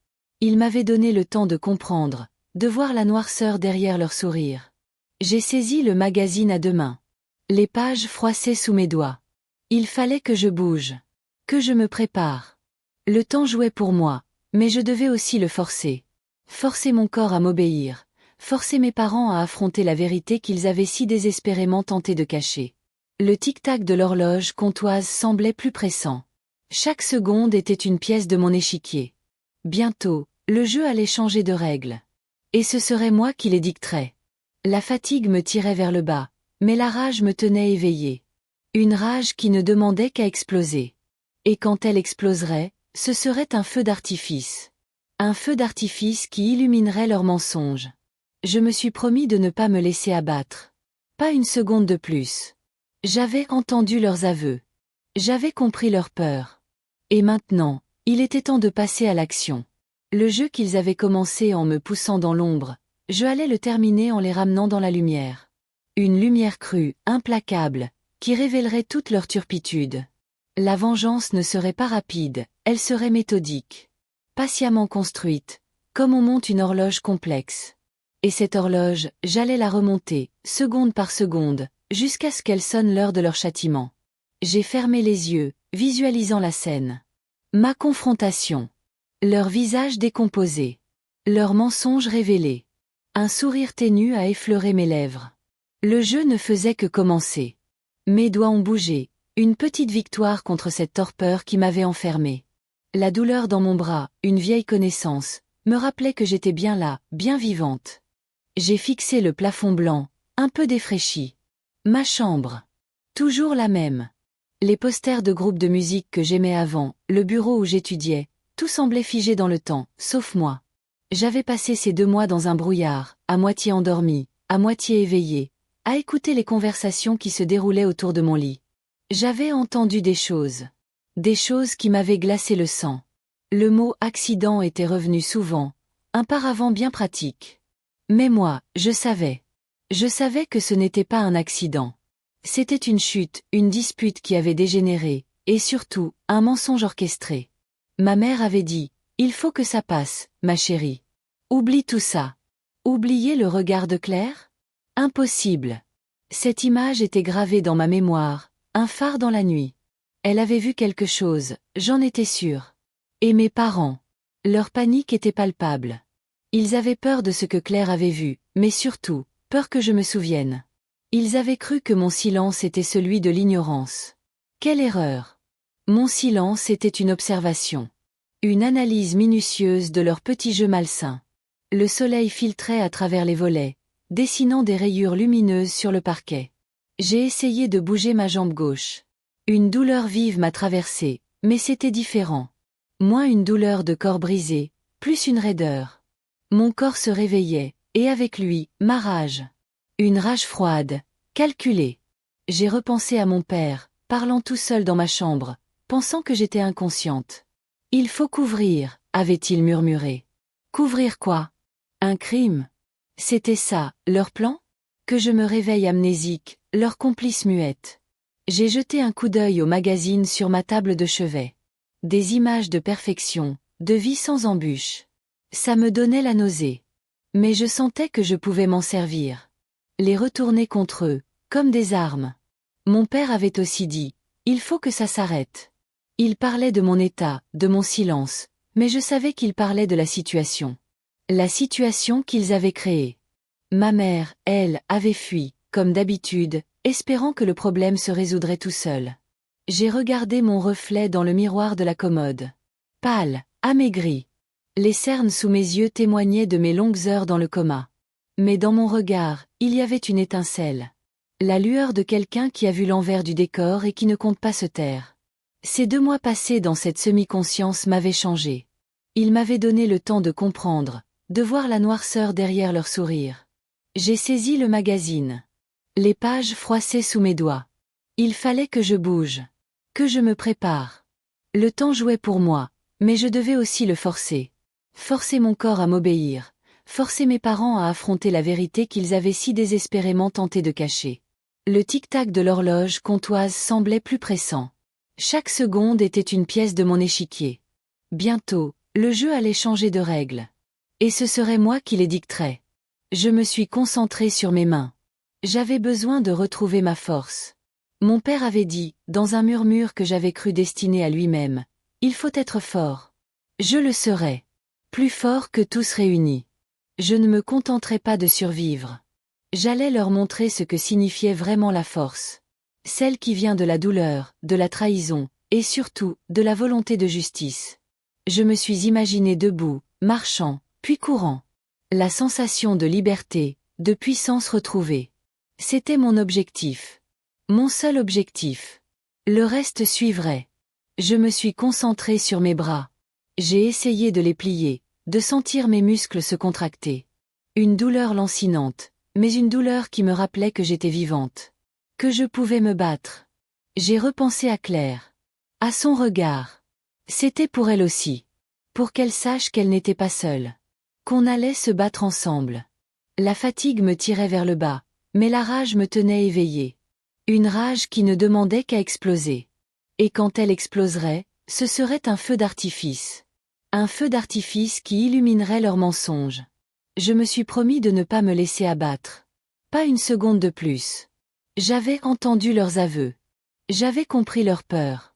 Ils m'avaient donné le temps de comprendre, de voir la noirceur derrière leur sourire. J'ai saisi le magazine à 2 mains. Les pages froissaient sous mes doigts. Il fallait que je bouge. Que je me prépare. Le temps jouait pour moi, mais je devais aussi le forcer. Forcer mon corps à m'obéir. Forcer mes parents à affronter la vérité qu'ils avaient si désespérément tenté de cacher. Le tic-tac de l'horloge comptoise semblait plus pressant. Chaque seconde était une pièce de mon échiquier. Bientôt, le jeu allait changer de règles. Et ce serait moi qui les dicterais. La fatigue me tirait vers le bas, mais la rage me tenait éveillée. Une rage qui ne demandait qu'à exploser. Et quand elle exploserait, ce serait un feu d'artifice. Un feu d'artifice qui illuminerait leurs mensonges. Je me suis promis de ne pas me laisser abattre. Pas une seconde de plus. J'avais entendu leurs aveux. J'avais compris leur peur. Et maintenant, il était temps de passer à l'action. Le jeu qu'ils avaient commencé en me poussant dans l'ombre, je allais le terminer en les ramenant dans la lumière. Une lumière crue, implacable, qui révélerait toute leur turpitude. La vengeance ne serait pas rapide, elle serait méthodique. Patiemment construite, comme on monte une horloge complexe. Et cette horloge, j'allais la remonter, seconde par seconde, jusqu'à ce qu'elle sonne l'heure de leur châtiment. J'ai fermé les yeux, visualisant la scène. Ma confrontation. Leur visage décomposé. Leurs mensonges révélés. Un sourire ténu a effleuré mes lèvres. Le jeu ne faisait que commencer. Mes doigts ont bougé, une petite victoire contre cette torpeur qui m'avait enfermé. La douleur dans mon bras, une vieille connaissance, me rappelait que j'étais bien là, bien vivante. J'ai fixé le plafond blanc, un peu défraîchi. Ma chambre. Toujours la même. Les posters de groupes de musique que j'aimais avant, le bureau où j'étudiais, tout semblait figé dans le temps, sauf moi. J'avais passé ces 2 mois dans un brouillard, à moitié endormi, à moitié éveillé, à écouter les conversations qui se déroulaient autour de mon lit. J'avais entendu des choses qui m'avaient glacé le sang. Le mot accident était revenu souvent, un paravent bien pratique. Mais moi, je savais. Je savais que ce n'était pas un accident. C'était une chute, une dispute qui avait dégénéré, et surtout, un mensonge orchestré. Ma mère avait dit, « Il faut que ça passe, ma chérie. Oublie tout ça. » Oublier le regard de Claire? Impossible. Cette image était gravée dans ma mémoire, un phare dans la nuit. Elle avait vu quelque chose, j'en étais sûre. Et mes parents. Leur panique était palpable. Ils avaient peur de ce que Claire avait vu, mais surtout, peur que je me souvienne. Ils avaient cru que mon silence était celui de l'ignorance. Quelle erreur! Mon silence était une observation. Une analyse minutieuse de leur petit jeu malsain. Le soleil filtrait à travers les volets, dessinant des rayures lumineuses sur le parquet. J'ai essayé de bouger ma jambe gauche. Une douleur vive m'a traversée, mais c'était différent. Moins une douleur de corps brisé, plus une raideur. Mon corps se réveillait, et avec lui, ma rage. Une rage froide, calculée. J'ai repensé à mon père, parlant tout seul dans ma chambre, pensant que j'étais inconsciente. « Il faut couvrir », avait-il murmuré. Couvrir quoi? Un crime? C'était ça, leur plan? Que je me réveille amnésique, leur complice muette. J'ai jeté un coup d'œil au magazine sur ma table de chevet. Des images de perfection, de vie sans embûches. Ça me donnait la nausée. Mais je sentais que je pouvais m'en servir. Les retourner contre eux, comme des armes. Mon père avait aussi dit, « Il faut que ça s'arrête ». Il parlait de mon état, de mon silence, mais je savais qu'il parlait de la situation. La situation qu'ils avaient créée. Ma mère, elle, avait fui, comme d'habitude, espérant que le problème se résoudrait tout seul. J'ai regardé mon reflet dans le miroir de la commode. Pâle, amaigri. Les cernes sous mes yeux témoignaient de mes longues heures dans le coma. Mais dans mon regard, il y avait une étincelle. La lueur de quelqu'un qui a vu l'envers du décor et qui ne compte pas se taire. Ces 2 mois passés dans cette semi-conscience m'avaient changé. Ils m'avaient donné le temps de comprendre, de voir la noirceur derrière leur sourire. J'ai saisi le magazine. Les pages froissaient sous mes doigts. Il fallait que je bouge. Que je me prépare. Le temps jouait pour moi, mais je devais aussi le forcer. Forcer mon corps à m'obéir. Forcer mes parents à affronter la vérité qu'ils avaient si désespérément tenté de cacher. Le tic-tac de l'horloge comptoise semblait plus pressant. Chaque seconde était une pièce de mon échiquier. Bientôt, le jeu allait changer de règles. Et ce serait moi qui les dicterais. Je me suis concentrée sur mes mains. J'avais besoin de retrouver ma force. Mon père avait dit, dans un murmure que j'avais cru destiné à lui-même, « Il faut être fort. » Je le serai. Plus fort que tous réunis. Je ne me contenterai pas de survivre. J'allais leur montrer ce que signifiait vraiment la force. Celle qui vient de la douleur, de la trahison, et surtout, de la volonté de justice. Je me suis imaginé debout, marchant, puis courant. La sensation de liberté, de puissance retrouvée. C'était mon objectif. Mon seul objectif. Le reste suivrait. Je me suis concentré sur mes bras. J'ai essayé de les plier, de sentir mes muscles se contracter. Une douleur lancinante, mais une douleur qui me rappelait que j'étais vivante. Que je pouvais me battre. J'ai repensé à Claire. À son regard. C'était pour elle aussi. Pour qu'elle sache qu'elle n'était pas seule. Qu'on allait se battre ensemble. La fatigue me tirait vers le bas, mais la rage me tenait éveillée. Une rage qui ne demandait qu'à exploser. Et quand elle exploserait, ce serait un feu d'artifice. Un feu d'artifice qui illuminerait leurs mensonges. Je me suis promis de ne pas me laisser abattre. Pas une seconde de plus. J'avais entendu leurs aveux. J'avais compris leur peur.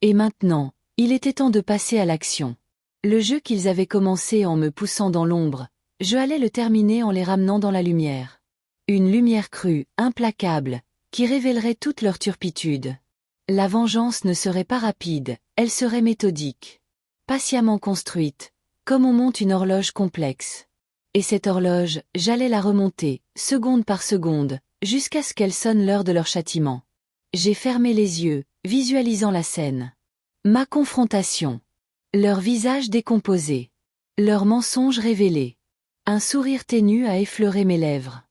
Et maintenant, il était temps de passer à l'action. Le jeu qu'ils avaient commencé en me poussant dans l'ombre, je allais le terminer en les ramenant dans la lumière. Une lumière crue, implacable, qui révélerait toute leur turpitude. La vengeance ne serait pas rapide, elle serait méthodique. Patiemment construite, comme on monte une horloge complexe. Et cette horloge, j'allais la remonter, seconde par seconde, jusqu'à ce qu'elle sonne l'heure de leur châtiment. J'ai fermé les yeux, visualisant la scène. Ma confrontation. Leur visage décomposé. Leurs mensonges révélés. Un sourire ténu a effleuré mes lèvres.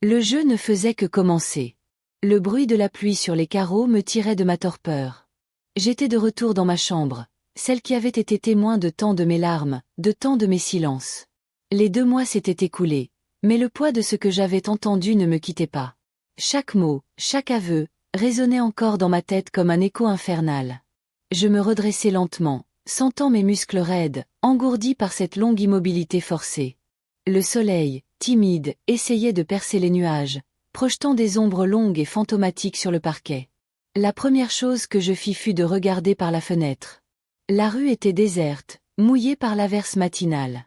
Le jeu ne faisait que commencer. Le bruit de la pluie sur les carreaux me tirait de ma torpeur. J'étais de retour dans ma chambre, celle qui avait été témoin de tant de mes larmes, de tant de mes silences. Les 2 mois s'étaient écoulés, mais le poids de ce que j'avais entendu ne me quittait pas. Chaque mot, chaque aveu, résonnait encore dans ma tête comme un écho infernal. Je me redressai lentement, sentant mes muscles raides, engourdis par cette longue immobilité forcée. Le soleil, timide, essayait de percer les nuages, projetant des ombres longues et fantomatiques sur le parquet. La première chose que je fis fut de regarder par la fenêtre. La rue était déserte, mouillée par l'averse matinale.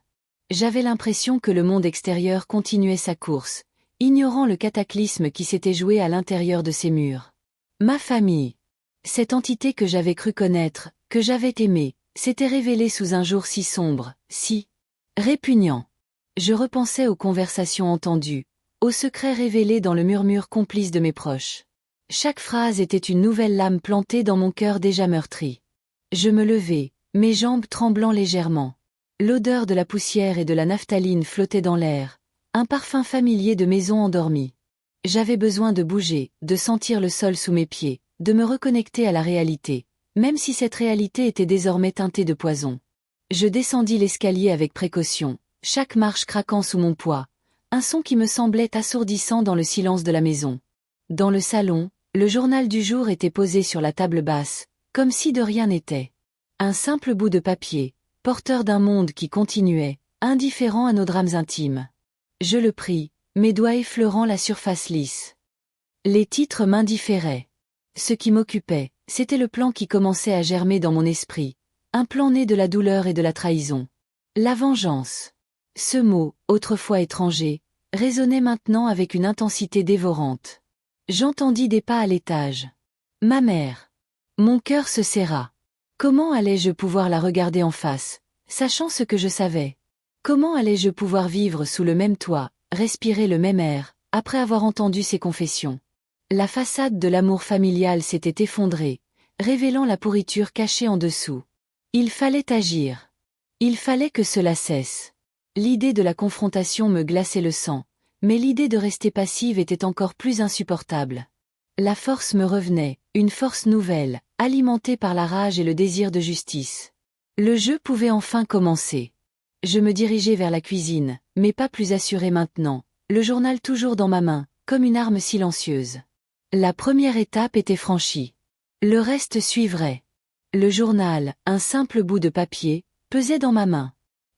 J'avais l'impression que le monde extérieur continuait sa course, ignorant le cataclysme qui s'était joué à l'intérieur de ces murs. Ma famille. Cette entité que j'avais cru connaître, que j'avais aimée, s'était révélée sous un jour si sombre, si répugnant. Je repensais aux conversations entendues, aux secrets révélés dans le murmure complice de mes proches. Chaque phrase était une nouvelle lame plantée dans mon cœur déjà meurtri. Je me levai, mes jambes tremblant légèrement. L'odeur de la poussière et de la naphtaline flottait dans l'air, un parfum familier de maison endormie. J'avais besoin de bouger, de sentir le sol sous mes pieds, de me reconnecter à la réalité, même si cette réalité était désormais teintée de poison. Je descendis l'escalier avec précaution, chaque marche craquant sous mon poids, un son qui me semblait assourdissant dans le silence de la maison. Dans le salon, le journal du jour était posé sur la table basse, comme si de rien n'était. Un simple bout de papier, porteur d'un monde qui continuait, indifférent à nos drames intimes. Je le pris, mes doigts effleurant la surface lisse. Les titres m'indifféraient. Ce qui m'occupait, c'était le plan qui commençait à germer dans mon esprit, un plan né de la douleur et de la trahison. La vengeance. Ce mot, autrefois étranger, résonnait maintenant avec une intensité dévorante. J'entendis des pas à l'étage. Ma mère. Mon cœur se serra. Comment allais-je pouvoir la regarder en face, sachant ce que je savais? Comment allais-je pouvoir vivre sous le même toit, respirer le même air, après avoir entendu ses confessions? La façade de l'amour familial s'était effondrée, révélant la pourriture cachée en dessous. Il fallait agir. Il fallait que cela cesse. L'idée de la confrontation me glaçait le sang, mais l'idée de rester passive était encore plus insupportable. La force me revenait, une force nouvelle, alimentée par la rage et le désir de justice. Le jeu pouvait enfin commencer. Je me dirigeai vers la cuisine, mais pas plus assuré maintenant, le journal toujours dans ma main, comme une arme silencieuse. La première étape était franchie. Le reste suivrait. Le journal, un simple bout de papier, pesait dans ma main.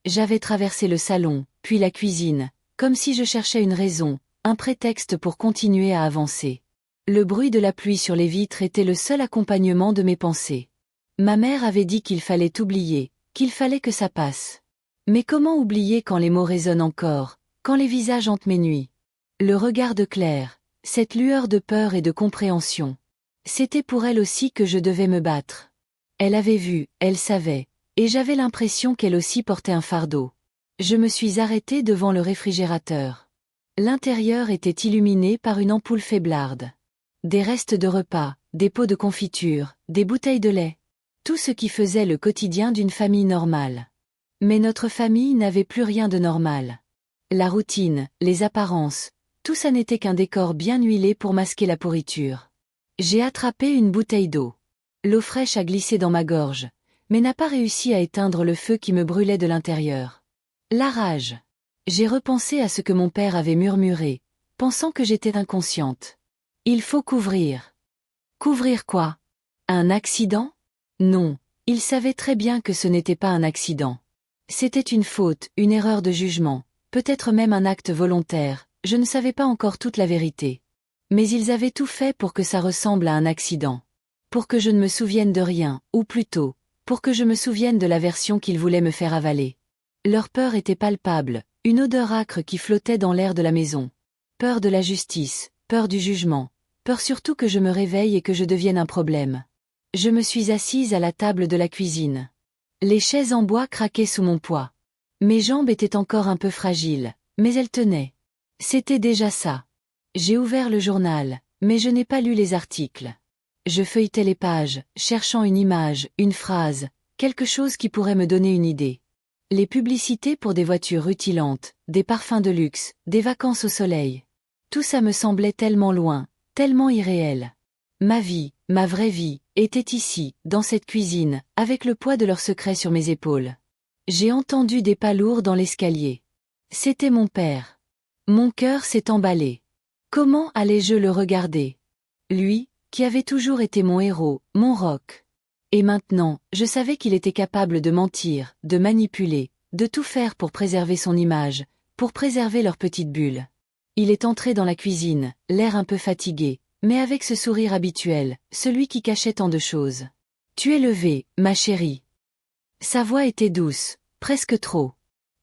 J'avais traversé le salon, puis la cuisine, comme si je cherchais une raison, un prétexte pour continuer à avancer. Le bruit de la pluie sur les vitres était le seul accompagnement de mes pensées. Ma mère avait dit qu'il fallait oublier, qu'il fallait que ça passe. Mais comment oublier quand les mots résonnent encore, quand les visages hantent mes nuits? Le regard de Claire, cette lueur de peur et de compréhension. C'était pour elle aussi que je devais me battre. Elle avait vu, elle savait, et j'avais l'impression qu'elle aussi portait un fardeau. Je me suis arrêtée devant le réfrigérateur. L'intérieur était illuminé par une ampoule faiblarde. Des restes de repas, des pots de confiture, des bouteilles de lait. Tout ce qui faisait le quotidien d'une famille normale. Mais notre famille n'avait plus rien de normal. La routine, les apparences, tout ça n'était qu'un décor bien huilé pour masquer la pourriture. J'ai attrapé une bouteille d'eau. L'eau fraîche a glissé dans ma gorge, mais n'a pas réussi à éteindre le feu qui me brûlait de l'intérieur. La rage. J'ai repensé à ce que mon père avait murmuré, pensant que j'étais inconsciente. Il faut couvrir. Couvrir quoi? Un accident? Non, il savait très bien que ce n'était pas un accident. C'était une faute, une erreur de jugement, peut-être même un acte volontaire, je ne savais pas encore toute la vérité. Mais ils avaient tout fait pour que ça ressemble à un accident. Pour que je ne me souvienne de rien, ou plutôt, pour que je me souvienne de la version qu'ils voulaient me faire avaler. Leur peur était palpable, une odeur âcre qui flottait dans l'air de la maison. Peur de la justice, peur du jugement, peur surtout que je me réveille et que je devienne un problème. Je me suis assise à la table de la cuisine. Les chaises en bois craquaient sous mon poids. Mes jambes étaient encore un peu fragiles, mais elles tenaient. C'était déjà ça. J'ai ouvert le journal, mais je n'ai pas lu les articles. Je feuilletais les pages, cherchant une image, une phrase, quelque chose qui pourrait me donner une idée. Les publicités pour des voitures rutilantes, des parfums de luxe, des vacances au soleil. Tout ça me semblait tellement loin, tellement irréel. Ma vie, ma vraie vie, était ici, dans cette cuisine, avec le poids de leurs secrets sur mes épaules. J'ai entendu des pas lourds dans l'escalier. C'était mon père. Mon cœur s'est emballé. Comment allais-je le regarder? Lui, qui avait toujours été mon héros, mon roc. Et maintenant, je savais qu'il était capable de mentir, de manipuler, de tout faire pour préserver son image, pour préserver leur petite bulle. Il est entré dans la cuisine, l'air un peu fatigué, mais avec ce sourire habituel, celui qui cachait tant de choses. « Tu es levée, ma chérie. » Sa voix était douce, presque trop.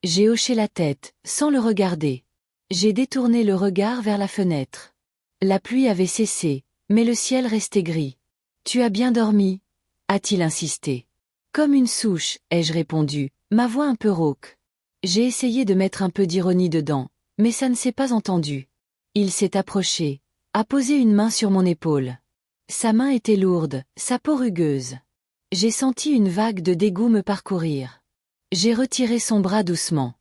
J'ai hoché la tête, sans le regarder. J'ai détourné le regard vers la fenêtre. La pluie avait cessé, mais le ciel restait gris. « Tu as bien dormi ?» a-t-il insisté. Comme une souche, ai-je répondu, ma voix un peu rauque. J'ai essayé de mettre un peu d'ironie dedans, mais ça ne s'est pas entendu. Il s'est approché, a posé une main sur mon épaule. Sa main était lourde, sa peau rugueuse. J'ai senti une vague de dégoût me parcourir. J'ai retiré son bras doucement.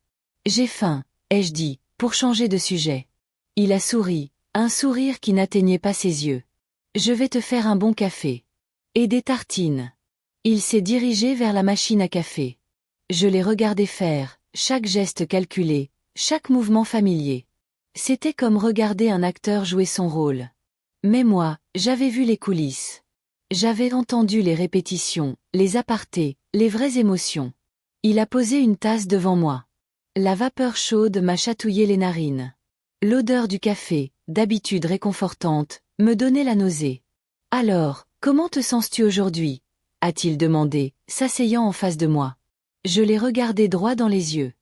J'ai faim, ai-je dit, pour changer de sujet. Il a souri, un sourire qui n'atteignait pas ses yeux. Je vais te faire un bon café. Et des tartines. Il s'est dirigé vers la machine à café. Je l'ai regardé faire, chaque geste calculé, chaque mouvement familier. C'était comme regarder un acteur jouer son rôle. Mais moi, j'avais vu les coulisses. J'avais entendu les répétitions, les apartés, les vraies émotions. Il a posé une tasse devant moi. La vapeur chaude m'a chatouillé les narines. L'odeur du café, d'habitude réconfortante, me donnait la nausée. « Alors, comment te sens-tu aujourd'hui » a-t-il demandé, s'asseyant en face de moi. Je l'ai regardé droit dans les yeux.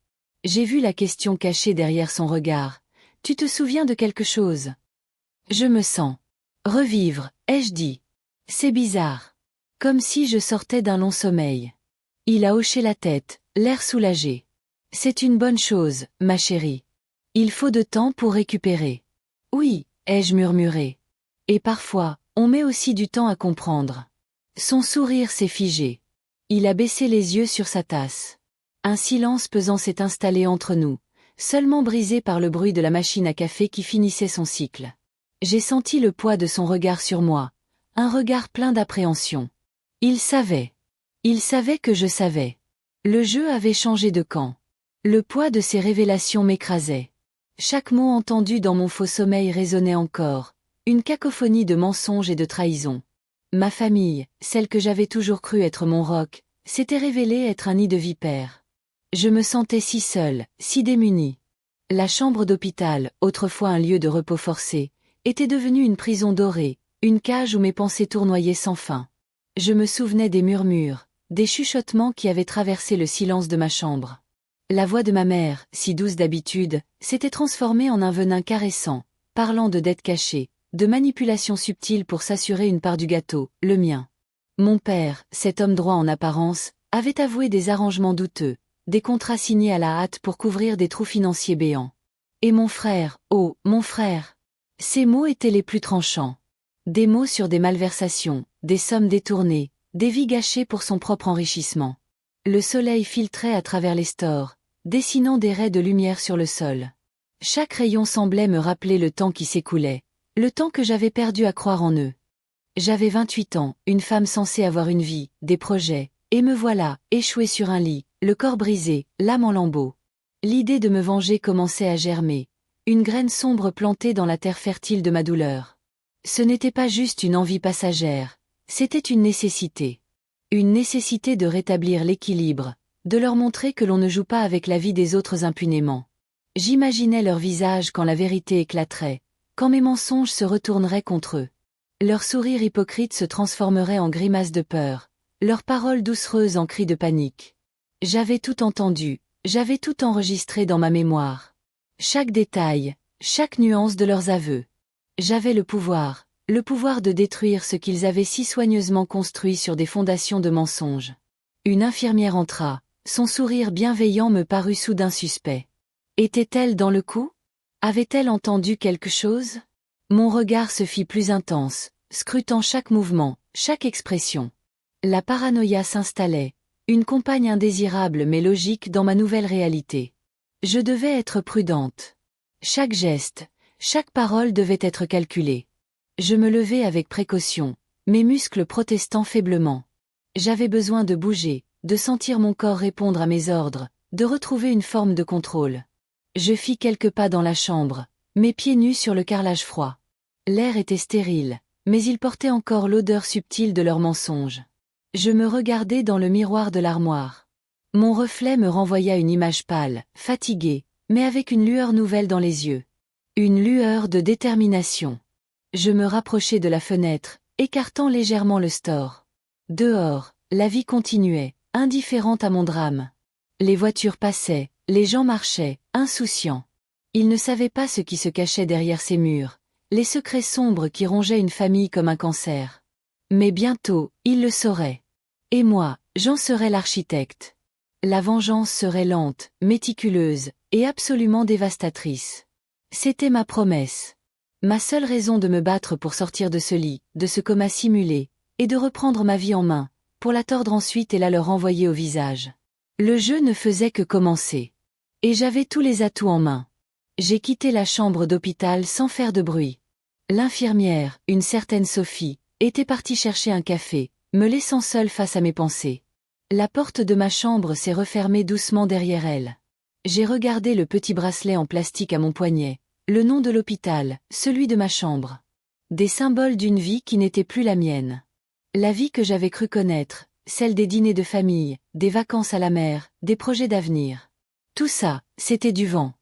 J'ai vu la question cachée derrière son regard. « Tu te souviens de quelque chose ?» Je me sens. Revivre, ai-je dit. C'est bizarre. Comme si je sortais d'un long sommeil. Il a hoché la tête, l'air soulagé. C'est une bonne chose, ma chérie. Il faut de temps pour récupérer. Oui, ai-je murmuré. Et parfois, on met aussi du temps à comprendre. Son sourire s'est figé. Il a baissé les yeux sur sa tasse. Un silence pesant s'est installé entre nous, seulement brisé par le bruit de la machine à café qui finissait son cycle. J'ai senti le poids de son regard sur moi, un regard plein d'appréhension. Il savait. Il savait que je savais. Le jeu avait changé de camp. Le poids de ses révélations m'écrasait. Chaque mot entendu dans mon faux sommeil résonnait encore, une cacophonie de mensonges et de trahisons. Ma famille, celle que j'avais toujours cru être mon roc, s'était révélée être un nid de vipères. Je me sentais si seule, si démunie. La chambre d'hôpital, autrefois un lieu de repos forcé, était devenue une prison dorée, une cage où mes pensées tournoyaient sans fin. Je me souvenais des murmures, des chuchotements qui avaient traversé le silence de ma chambre. La voix de ma mère, si douce d'habitude, s'était transformée en un venin caressant, parlant de dettes cachées, de manipulations subtiles pour s'assurer une part du gâteau, le mien. Mon père, cet homme droit en apparence, avait avoué des arrangements douteux, des contrats signés à la hâte pour couvrir des trous financiers béants. Et mon frère, oh, mon frère! Ces mots étaient les plus tranchants. Des mots sur des malversations, des sommes détournées, des vies gâchées pour son propre enrichissement. Le soleil filtrait à travers les stores, dessinant des raies de lumière sur le sol. Chaque rayon semblait me rappeler le temps qui s'écoulait, le temps que j'avais perdu à croire en eux. J'avais 28 ans, une femme censée avoir une vie, des projets, et me voilà, échouée sur un lit, le corps brisé, l'âme en lambeaux. L'idée de me venger commençait à germer, une graine sombre plantée dans la terre fertile de ma douleur. Ce n'était pas juste une envie passagère, c'était une nécessité. Une nécessité de rétablir l'équilibre, de leur montrer que l'on ne joue pas avec la vie des autres impunément. J'imaginais leur visage quand la vérité éclaterait, quand mes mensonges se retourneraient contre eux. Leur sourire hypocrite se transformerait en grimace de peur, leurs paroles doucereuses en cris de panique. J'avais tout entendu, j'avais tout enregistré dans ma mémoire. Chaque détail, chaque nuance de leurs aveux. J'avais le pouvoir de détruire ce qu'ils avaient si soigneusement construit sur des fondations de mensonges. Une infirmière entra, son sourire bienveillant me parut soudain suspect. Était-elle dans le coup ? Avait-elle entendu quelque chose ? Mon regard se fit plus intense, scrutant chaque mouvement, chaque expression. La paranoïa s'installait, une compagne indésirable mais logique dans ma nouvelle réalité. Je devais être prudente. Chaque geste, chaque parole devait être calculée. Je me levai avec précaution, mes muscles protestant faiblement. J'avais besoin de bouger, de sentir mon corps répondre à mes ordres, de retrouver une forme de contrôle. Je fis quelques pas dans la chambre, mes pieds nus sur le carrelage froid. L'air était stérile, mais il portait encore l'odeur subtile de leurs mensonges. Je me regardai dans le miroir de l'armoire. Mon reflet me renvoya une image pâle, fatiguée, mais avec une lueur nouvelle dans les yeux. Une lueur de détermination. Je me rapprochai de la fenêtre, écartant légèrement le store. Dehors, la vie continuait, indifférente à mon drame. Les voitures passaient, les gens marchaient, insouciants. Ils ne savaient pas ce qui se cachait derrière ces murs, les secrets sombres qui rongeaient une famille comme un cancer. Mais bientôt, ils le sauraient. Et moi, j'en serais l'architecte. La vengeance serait lente, méticuleuse, et absolument dévastatrice. C'était ma promesse. Ma seule raison de me battre pour sortir de ce lit, de ce coma simulé, et de reprendre ma vie en main, pour la tordre ensuite et la leur renvoyer au visage. Le jeu ne faisait que commencer. Et j'avais tous les atouts en main. J'ai quitté la chambre d'hôpital sans faire de bruit. L'infirmière, une certaine Sophie, était partie chercher un café, me laissant seule face à mes pensées. La porte de ma chambre s'est refermée doucement derrière elle. J'ai regardé le petit bracelet en plastique à mon poignet, le nom de l'hôpital, celui de ma chambre. Des symboles d'une vie qui n'était plus la mienne. La vie que j'avais cru connaître, celle des dîners de famille, des vacances à la mer, des projets d'avenir. Tout ça, c'était du vent.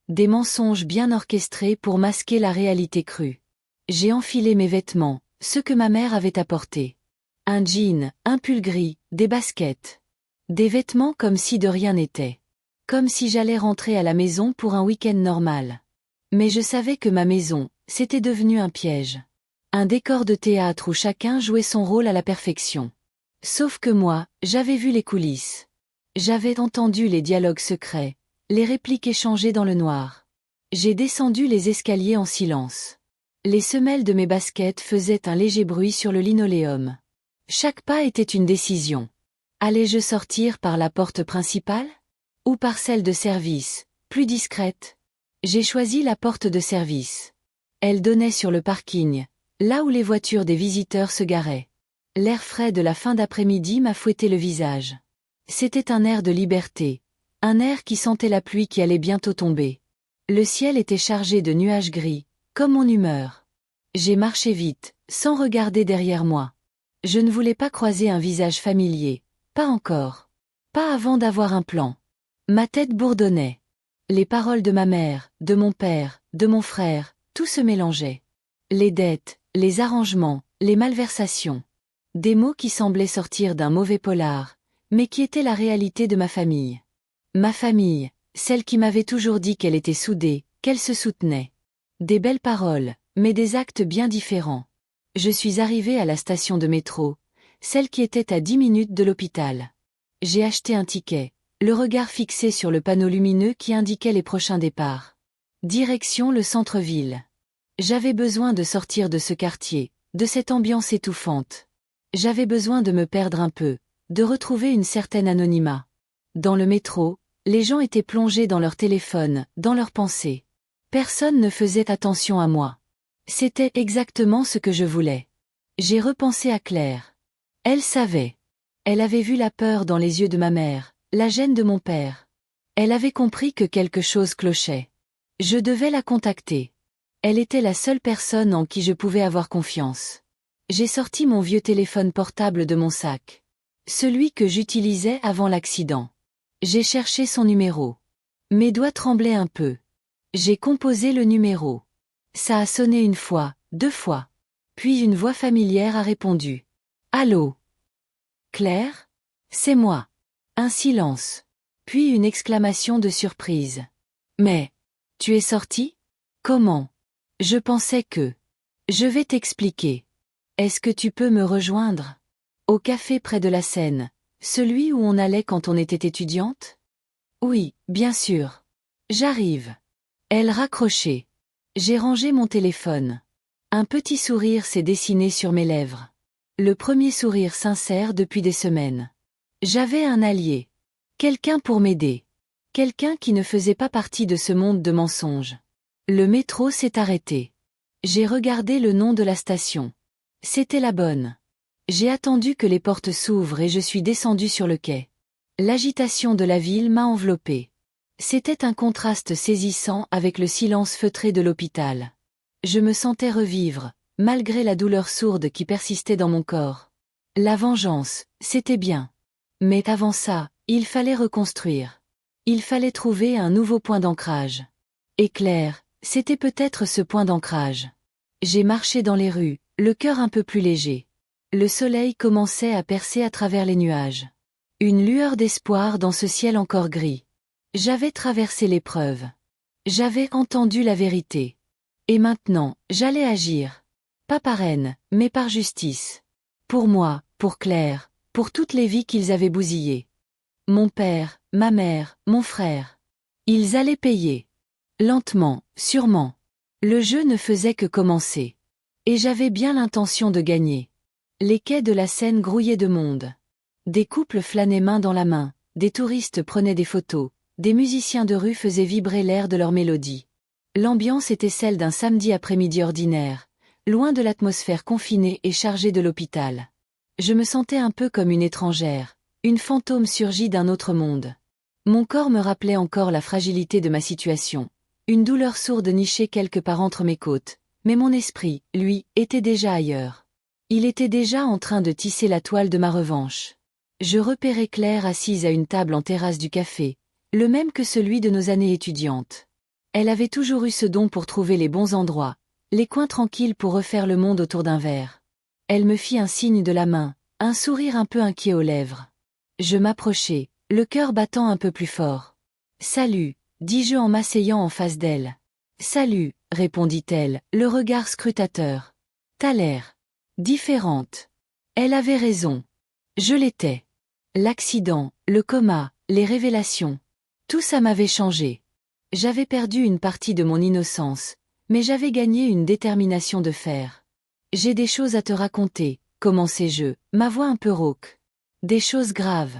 Des mensonges bien orchestrés pour masquer la réalité crue. J'ai enfilé mes vêtements, ceux que ma mère avait apportés. Un jean, un pull gris, des baskets. Des vêtements comme si de rien n'était. Comme si j'allais rentrer à la maison pour un week-end normal. Mais je savais que ma maison, c'était devenu un piège. Un décor de théâtre où chacun jouait son rôle à la perfection. Sauf que moi, j'avais vu les coulisses. J'avais entendu les dialogues secrets, les répliques échangées dans le noir. J'ai descendu les escaliers en silence. Les semelles de mes baskets faisaient un léger bruit sur le linoléum. Chaque pas était une décision. Allais-je sortir par la porte principale? Ou par celle de service, plus discrète? J'ai choisi la porte de service. Elle donnait sur le parking, là où les voitures des visiteurs se garaient. L'air frais de la fin d'après-midi m'a fouetté le visage. C'était un air de liberté, un air qui sentait la pluie qui allait bientôt tomber. Le ciel était chargé de nuages gris, comme mon humeur. J'ai marché vite, sans regarder derrière moi. Je ne voulais pas croiser un visage familier, pas encore. Pas avant d'avoir un plan. Ma tête bourdonnait. Les paroles de ma mère, de mon père, de mon frère, tout se mélangeait. Les dettes, les arrangements, les malversations. Des mots qui semblaient sortir d'un mauvais polar, mais qui étaient la réalité de ma famille. Ma famille, celle qui m'avait toujours dit qu'elle était soudée, qu'elle se soutenait. Des belles paroles, mais des actes bien différents. Je suis arrivée à la station de métro, celle qui était à 10 minutes de l'hôpital. J'ai acheté un ticket, le regard fixé sur le panneau lumineux qui indiquait les prochains départs. Direction le centre-ville. J'avais besoin de sortir de ce quartier, de cette ambiance étouffante. J'avais besoin de me perdre un peu, de retrouver une certaine anonymat. Dans le métro, les gens étaient plongés dans leur téléphone, dans leurs pensées. Personne ne faisait attention à moi. C'était exactement ce que je voulais. J'ai repensé à Claire. Elle savait. Elle avait vu la peur dans les yeux de ma mère, la gêne de mon père. Elle avait compris que quelque chose clochait. Je devais la contacter. Elle était la seule personne en qui je pouvais avoir confiance. J'ai sorti mon vieux téléphone portable de mon sac. Celui que j'utilisais avant l'accident. J'ai cherché son numéro. Mes doigts tremblaient un peu. J'ai composé le numéro. Ça a sonné une fois, 2 fois. Puis une voix familière a répondu. Allô? Claire? C'est moi. Un silence. Puis une exclamation de surprise. Mais, tu es sortie? Comment? Je pensais que... Je vais t'expliquer. Est-ce que tu peux me rejoindre? Au café près de la Seine, celui où on allait quand on était étudiante? Oui, bien sûr. J'arrive. Elle raccrochait. J'ai rangé mon téléphone. Un petit sourire s'est dessiné sur mes lèvres. Le premier sourire sincère depuis des semaines. J'avais un allié. Quelqu'un pour m'aider. Quelqu'un qui ne faisait pas partie de ce monde de mensonges. Le métro s'est arrêté. J'ai regardé le nom de la station. C'était la bonne. J'ai attendu que les portes s'ouvrent et je suis descendu sur le quai. L'agitation de la ville m'a enveloppé. C'était un contraste saisissant avec le silence feutré de l'hôpital. Je me sentais revivre, malgré la douleur sourde qui persistait dans mon corps. La vengeance, c'était bien. Mais avant ça, il fallait reconstruire. Il fallait trouver un nouveau point d'ancrage. Et Claire, c'était peut-être ce point d'ancrage. J'ai marché dans les rues, le cœur un peu plus léger. Le soleil commençait à percer à travers les nuages. Une lueur d'espoir dans ce ciel encore gris. J'avais traversé l'épreuve. J'avais entendu la vérité. Et maintenant, j'allais agir. Pas par haine, mais par justice. Pour moi, pour Claire, pour toutes les vies qu'ils avaient bousillées. Mon père, ma mère, mon frère. Ils allaient payer. Lentement, sûrement. Le jeu ne faisait que commencer. Et j'avais bien l'intention de gagner. Les quais de la Seine grouillaient de monde. Des couples flânaient main dans la main, des touristes prenaient des photos, des musiciens de rue faisaient vibrer l'air de leur mélodie. L'ambiance était celle d'un samedi après-midi ordinaire, loin de l'atmosphère confinée et chargée de l'hôpital. Je me sentais un peu comme une étrangère, une fantôme surgie d'un autre monde. Mon corps me rappelait encore la fragilité de ma situation, une douleur sourde nichée quelque part entre mes côtes, mais mon esprit, lui, était déjà ailleurs. Il était déjà en train de tisser la toile de ma revanche. Je repérais Claire assise à une table en terrasse du café, le même que celui de nos années étudiantes. Elle avait toujours eu ce don pour trouver les bons endroits, les coins tranquilles pour refaire le monde autour d'un verre. Elle me fit un signe de la main, un sourire un peu inquiet aux lèvres. Je m'approchai, le cœur battant un peu plus fort. « Salut », dis-je en m'asseyant en face d'elle. « Salut », répondit-elle, le regard scrutateur. « T'as l'air différente. » Elle avait raison. Je l'étais. L'accident, le coma, les révélations. Tout ça m'avait changé. J'avais perdu une partie de mon innocence, mais j'avais gagné une détermination de fer. « J'ai des choses à te raconter », commençai-je, ma voix un peu rauque. « Des choses graves. »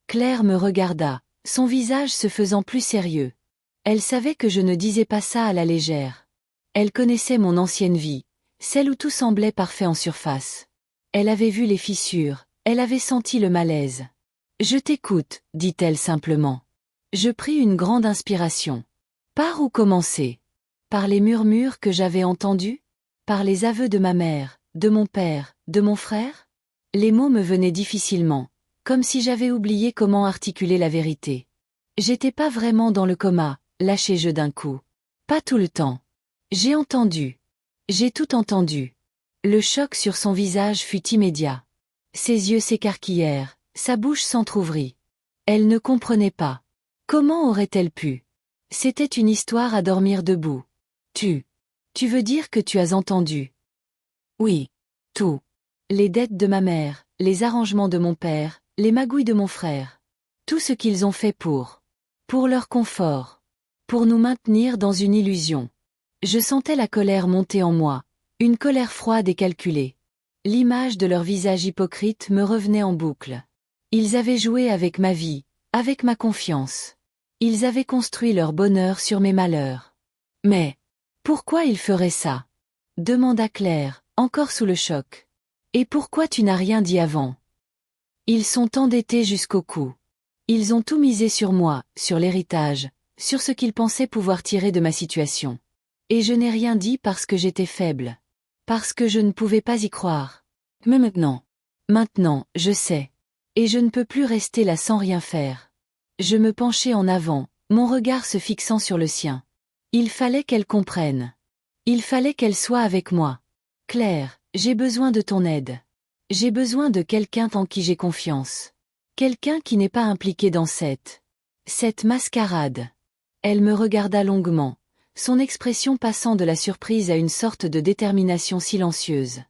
Claire me regarda, son visage se faisant plus sérieux. Elle savait que je ne disais pas ça à la légère. Elle connaissait mon ancienne vie, celle où tout semblait parfait en surface. Elle avait vu les fissures, elle avait senti le malaise. « Je t'écoute », dit-elle simplement. Je pris une grande inspiration. Par où commencer? Par les murmures que j'avais entendus? Par les aveux de ma mère, de mon père, de mon frère? Les mots me venaient difficilement, comme si j'avais oublié comment articuler la vérité. J'étais pas vraiment dans le coma, lâchai-je d'un coup. Pas tout le temps. J'ai entendu. J'ai tout entendu. Le choc sur son visage fut immédiat. Ses yeux s'écarquillèrent, sa bouche s'entr'ouvrit. Elle ne comprenait pas. Comment aurait-elle pu? C'était une histoire à dormir debout. Tu veux dire que tu as entendu? Oui. Tout. Les dettes de ma mère, les arrangements de mon père, les magouilles de mon frère. Tout ce qu'ils ont fait pour leur confort. Pour nous maintenir dans une illusion. Je sentais la colère monter en moi, une colère froide et calculée. L'image de leur visage hypocrite me revenait en boucle. Ils avaient joué avec ma vie, avec ma confiance. Ils avaient construit leur bonheur sur mes malheurs. Mais pourquoi ils feraient ça? Demanda Claire, encore sous le choc. Et pourquoi tu n'as rien dit avant? Ils sont endettés jusqu'au cou. Ils ont tout misé sur moi, sur l'héritage, sur ce qu'ils pensaient pouvoir tirer de ma situation. Et je n'ai rien dit parce que j'étais faible. Parce que je ne pouvais pas y croire. Mais maintenant, je sais. Et je ne peux plus rester là sans rien faire. Je me penchai en avant, mon regard se fixant sur le sien. Il fallait qu'elle comprenne. Il fallait qu'elle soit avec moi. Claire, j'ai besoin de ton aide. J'ai besoin de quelqu'un en qui j'ai confiance. Quelqu'un qui n'est pas impliqué dans cette mascarade. Elle me regarda longuement, son expression passant de la surprise à une sorte de détermination silencieuse.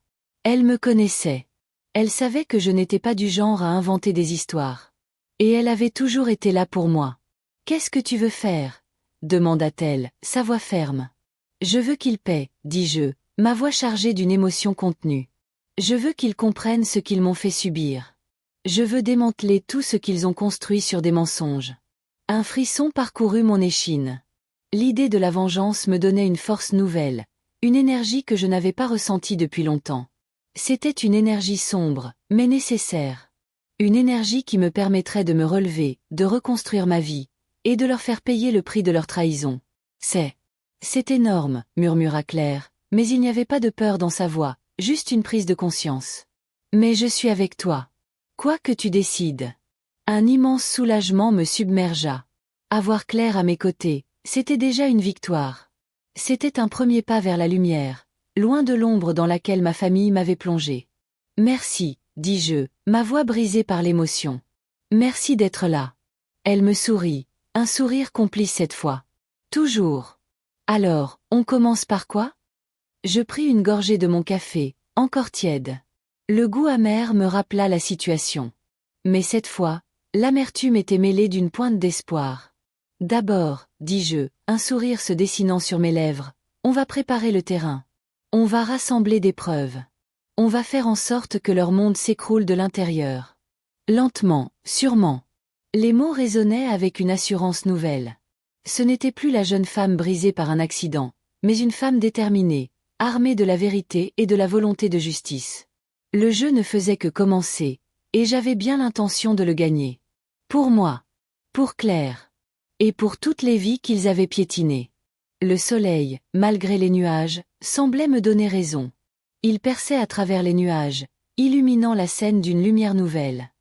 Elle me connaissait. Elle savait que je n'étais pas du genre à inventer des histoires. Et elle avait toujours été là pour moi. « Qu'est-ce que tu veux faire ?» demanda-t-elle, sa voix ferme. « Je veux qu'il paie, dis-je, ma voix chargée d'une émotion contenue. Je veux qu'ils comprennent ce qu'ils m'ont fait subir. Je veux démanteler tout ce qu'ils ont construit sur des mensonges. Un frisson parcourut mon échine. L'idée de la vengeance me donnait une force nouvelle, une énergie que je n'avais pas ressentie depuis longtemps. C'était une énergie sombre, mais nécessaire. Une énergie qui me permettrait de me relever, de reconstruire ma vie, et de leur faire payer le prix de leur trahison. C'est énorme, murmura Claire, mais il n'y avait pas de peur dans sa voix, juste une prise de conscience. Mais je suis avec toi. Quoi que tu décides. Un immense soulagement me submergea. Avoir Claire à mes côtés, c'était déjà une victoire. C'était un premier pas vers la lumière, loin de l'ombre dans laquelle ma famille m'avait plongé. Merci, dis-je, ma voix brisée par l'émotion. Merci d'être là. Elle me sourit, un sourire complice cette fois. Toujours. Alors, on commence par quoi? Je pris une gorgée de mon café, encore tiède. Le goût amer me rappela la situation. Mais cette fois, l'amertume était mêlée d'une pointe d'espoir. D'abord, dis-je, un sourire se dessinant sur mes lèvres, on va préparer le terrain. On va rassembler des preuves. On va faire en sorte que leur monde s'écroule de l'intérieur. Lentement, sûrement. Les mots résonnaient avec une assurance nouvelle. Ce n'était plus la jeune femme brisée par un accident, mais une femme déterminée, armée de la vérité et de la volonté de justice. Le jeu ne faisait que commencer, et j'avais bien l'intention de le gagner. Pour moi. Pour Claire. Et pour toutes les vies qu'ils avaient piétinées. Le soleil, malgré les nuages, semblait me donner raison. Il perçait à travers les nuages, illuminant la scène d'une lumière nouvelle.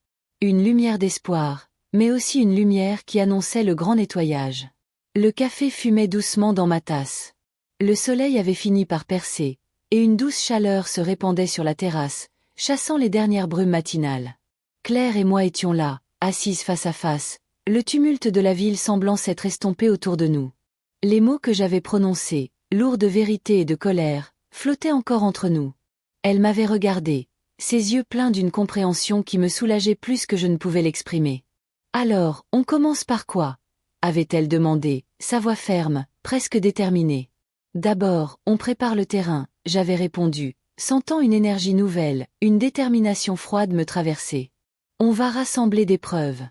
Une lumière d'espoir, mais aussi une lumière qui annonçait le grand nettoyage. Le café fumait doucement dans ma tasse. Le soleil avait fini par percer, et une douce chaleur se répandait sur la terrasse, chassant les dernières brumes matinales. Claire et moi étions là, assises face à face, le tumulte de la ville semblant s'être estompé autour de nous. Les mots que j'avais prononcés, lourds de vérité et de colère, flottaient encore entre nous. Elle m'avait regardé, ses yeux pleins d'une compréhension qui me soulageait plus que je ne pouvais l'exprimer. « Alors, on commence par quoi ?» avait-elle demandé, sa voix ferme, presque déterminée. « D'abord, on prépare le terrain », j'avais répondu, sentant une énergie nouvelle, une détermination froide me traverser. « On va rassembler des preuves.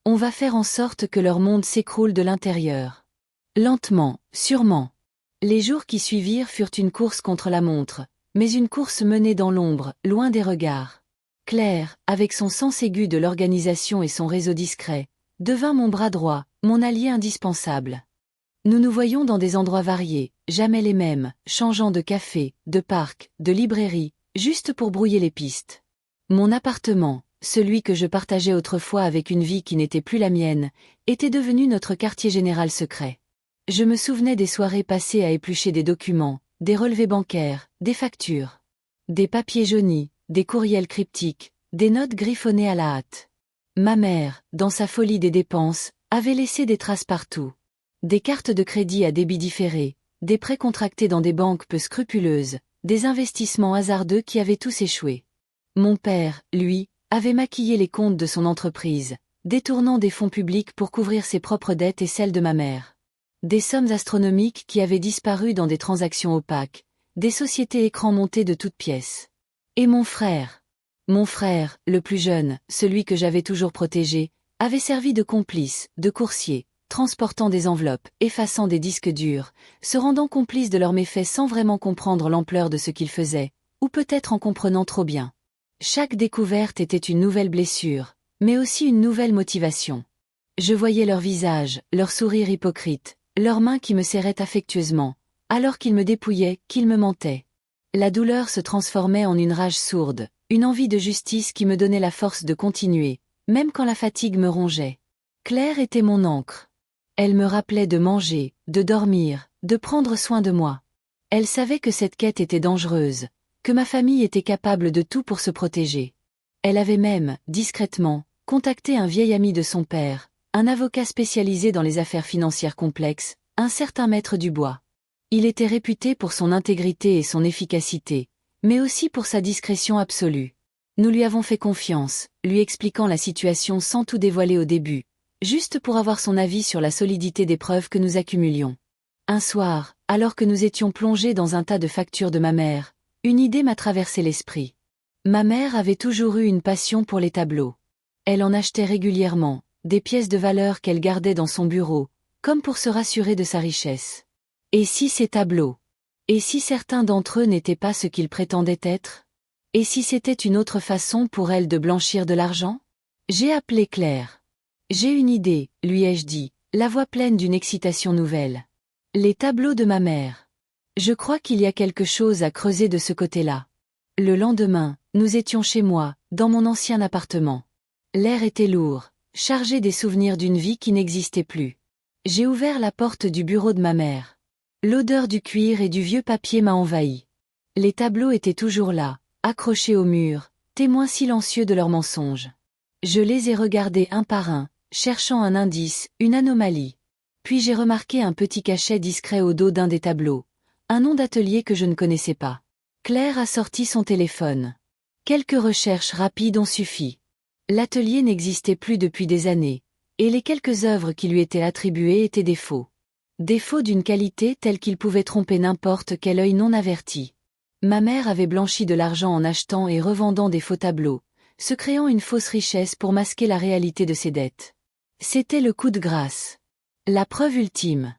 On va faire en sorte que leur monde s'écroule de l'intérieur. » Lentement, sûrement. Les jours qui suivirent furent une course contre la montre, mais une course menée dans l'ombre, loin des regards. Claire, avec son sens aigu de l'organisation et son réseau discret, devint mon bras droit, mon allié indispensable. Nous nous voyions dans des endroits variés, jamais les mêmes, changeant de café, de parc, de librairie, juste pour brouiller les pistes. Mon appartement, celui que je partageais autrefois avec une vie qui n'était plus la mienne, était devenu notre quartier général secret. Je me souvenais des soirées passées à éplucher des documents, des relevés bancaires, des factures, des papiers jaunis, des courriels cryptiques, des notes griffonnées à la hâte. Ma mère, dans sa folie des dépenses, avait laissé des traces partout. Des cartes de crédit à débit différé, des prêts contractés dans des banques peu scrupuleuses, des investissements hasardeux qui avaient tous échoué. Mon père, lui, avait maquillé les comptes de son entreprise, détournant des fonds publics pour couvrir ses propres dettes et celles de ma mère. Des sommes astronomiques qui avaient disparu dans des transactions opaques, des sociétés écrans montées de toutes pièces. Et mon frère, le plus jeune, celui que j'avais toujours protégé, avait servi de complice, de coursier, transportant des enveloppes, effaçant des disques durs, se rendant complice de leurs méfaits sans vraiment comprendre l'ampleur de ce qu'ils faisaient, ou peut-être en comprenant trop bien. Chaque découverte était une nouvelle blessure, mais aussi une nouvelle motivation. Je voyais leur visage, leur sourire hypocrite, leurs mains qui me serraient affectueusement, alors qu'ils me dépouillaient, qu'ils me mentaient. La douleur se transformait en une rage sourde, une envie de justice qui me donnait la force de continuer, même quand la fatigue me rongeait. Claire était mon ancre. Elle me rappelait de manger, de dormir, de prendre soin de moi. Elle savait que cette quête était dangereuse, que ma famille était capable de tout pour se protéger. Elle avait même, discrètement, contacté un vieil ami de son père, un avocat spécialisé dans les affaires financières complexes, un certain maître Dubois. Il était réputé pour son intégrité et son efficacité, mais aussi pour sa discrétion absolue. Nous lui avons fait confiance, lui expliquant la situation sans tout dévoiler au début, juste pour avoir son avis sur la solidité des preuves que nous accumulions. Un soir, alors que nous étions plongés dans un tas de factures de ma mère, une idée m'a traversé l'esprit. Ma mère avait toujours eu une passion pour les tableaux. Elle en achetait régulièrement, des pièces de valeur qu'elle gardait dans son bureau, comme pour se rassurer de sa richesse. Et si ces tableaux? Et si certains d'entre eux n'étaient pas ce qu'ils prétendaient être? Et si c'était une autre façon pour elle de blanchir de l'argent? J'ai appelé Claire. J'ai une idée, lui ai-je dit, la voix pleine d'une excitation nouvelle. Les tableaux de ma mère. Je crois qu'il y a quelque chose à creuser de ce côté-là. Le lendemain, nous étions chez moi, dans mon ancien appartement. L'air était lourd, chargé des souvenirs d'une vie qui n'existait plus. J'ai ouvert la porte du bureau de ma mère. L'odeur du cuir et du vieux papier m'a envahi. Les tableaux étaient toujours là, accrochés au mur, témoins silencieux de leurs mensonges. Je les ai regardés un par un, cherchant un indice, une anomalie. Puis j'ai remarqué un petit cachet discret au dos d'un des tableaux, un nom d'atelier que je ne connaissais pas. Claire a sorti son téléphone. Quelques recherches rapides ont suffi. L'atelier n'existait plus depuis des années, et les quelques œuvres qui lui étaient attribuées étaient des faux. Des faux d'une qualité telle qu'ils pouvaient tromper n'importe quel œil non averti. Ma mère avait blanchi de l'argent en achetant et revendant des faux tableaux, se créant une fausse richesse pour masquer la réalité de ses dettes. C'était le coup de grâce. La preuve ultime.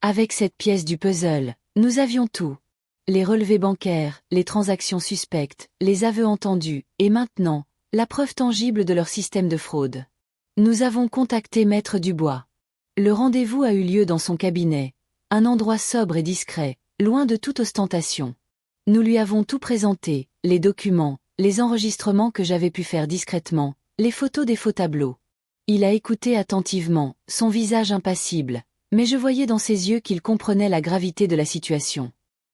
Avec cette pièce du puzzle, nous avions tout. Les relevés bancaires, les transactions suspectes, les aveux entendus, et maintenant, la preuve tangible de leur système de fraude. Nous avons contacté Maître Dubois. Le rendez-vous a eu lieu dans son cabinet, un endroit sobre et discret, loin de toute ostentation. Nous lui avons tout présenté, les documents, les enregistrements que j'avais pu faire discrètement, les photos des faux tableaux. Il a écouté attentivement, son visage impassible, mais je voyais dans ses yeux qu'il comprenait la gravité de la situation.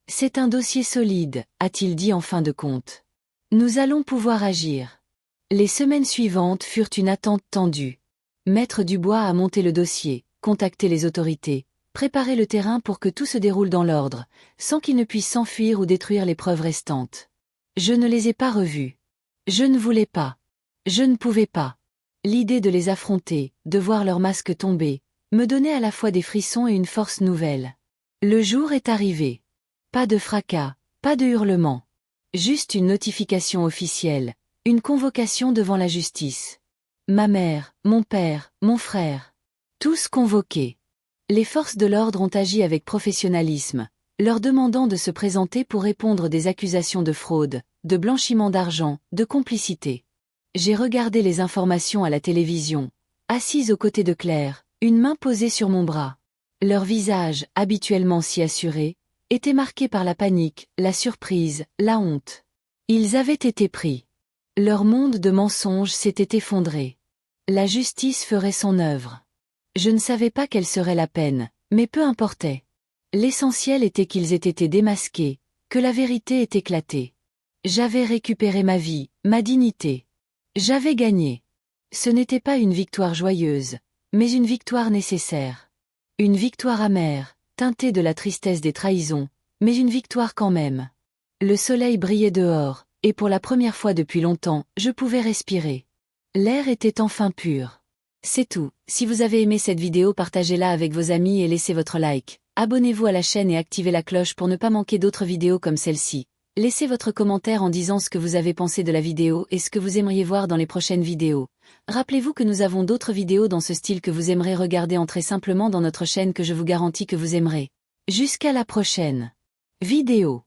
C'est un dossier solide, a-t-il dit en fin de compte. Nous allons pouvoir agir. Les semaines suivantes furent une attente tendue. Maître Dubois a monté le dossier, contacté les autorités, préparé le terrain pour que tout se déroule dans l'ordre, sans qu'il ne puisse s'enfuir ou détruire les preuves restantes. Je ne les ai pas revus. Je ne voulais pas. Je ne pouvais pas. L'idée de les affronter, de voir leur masque tomber, me donnait à la fois des frissons et une force nouvelle. Le jour est arrivé. Pas de fracas, pas de hurlements. Juste une notification officielle, une convocation devant la justice. Ma mère, mon père, mon frère. Tous convoqués. Les forces de l'ordre ont agi avec professionnalisme, leur demandant de se présenter pour répondre des accusations de fraude, de blanchiment d'argent, de complicité. J'ai regardé les informations à la télévision, assise aux côtés de Claire, une main posée sur mon bras. Leur visage, habituellement si assuré, était marqué par la panique, la surprise, la honte. Ils avaient été pris. Leur monde de mensonges s'était effondré. La justice ferait son œuvre. Je ne savais pas quelle serait la peine, mais peu importait. L'essentiel était qu'ils aient été démasqués, que la vérité ait éclaté. J'avais récupéré ma vie, ma dignité. J'avais gagné. Ce n'était pas une victoire joyeuse, mais une victoire nécessaire. Une victoire amère, teintée de la tristesse des trahisons, mais une victoire quand même. Le soleil brillait dehors, et pour la première fois depuis longtemps, je pouvais respirer. L'air était enfin pur. C'est tout. Si vous avez aimé cette vidéo, partagez-la avec vos amis et laissez votre like. Abonnez-vous à la chaîne et activez la cloche pour ne pas manquer d'autres vidéos comme celle-ci. Laissez votre commentaire en disant ce que vous avez pensé de la vidéo et ce que vous aimeriez voir dans les prochaines vidéos. Rappelez-vous que nous avons d'autres vidéos dans ce style que vous aimerez regarder. Entrez simplement dans notre chaîne que je vous garantis que vous aimerez. Jusqu'à la prochaine vidéo.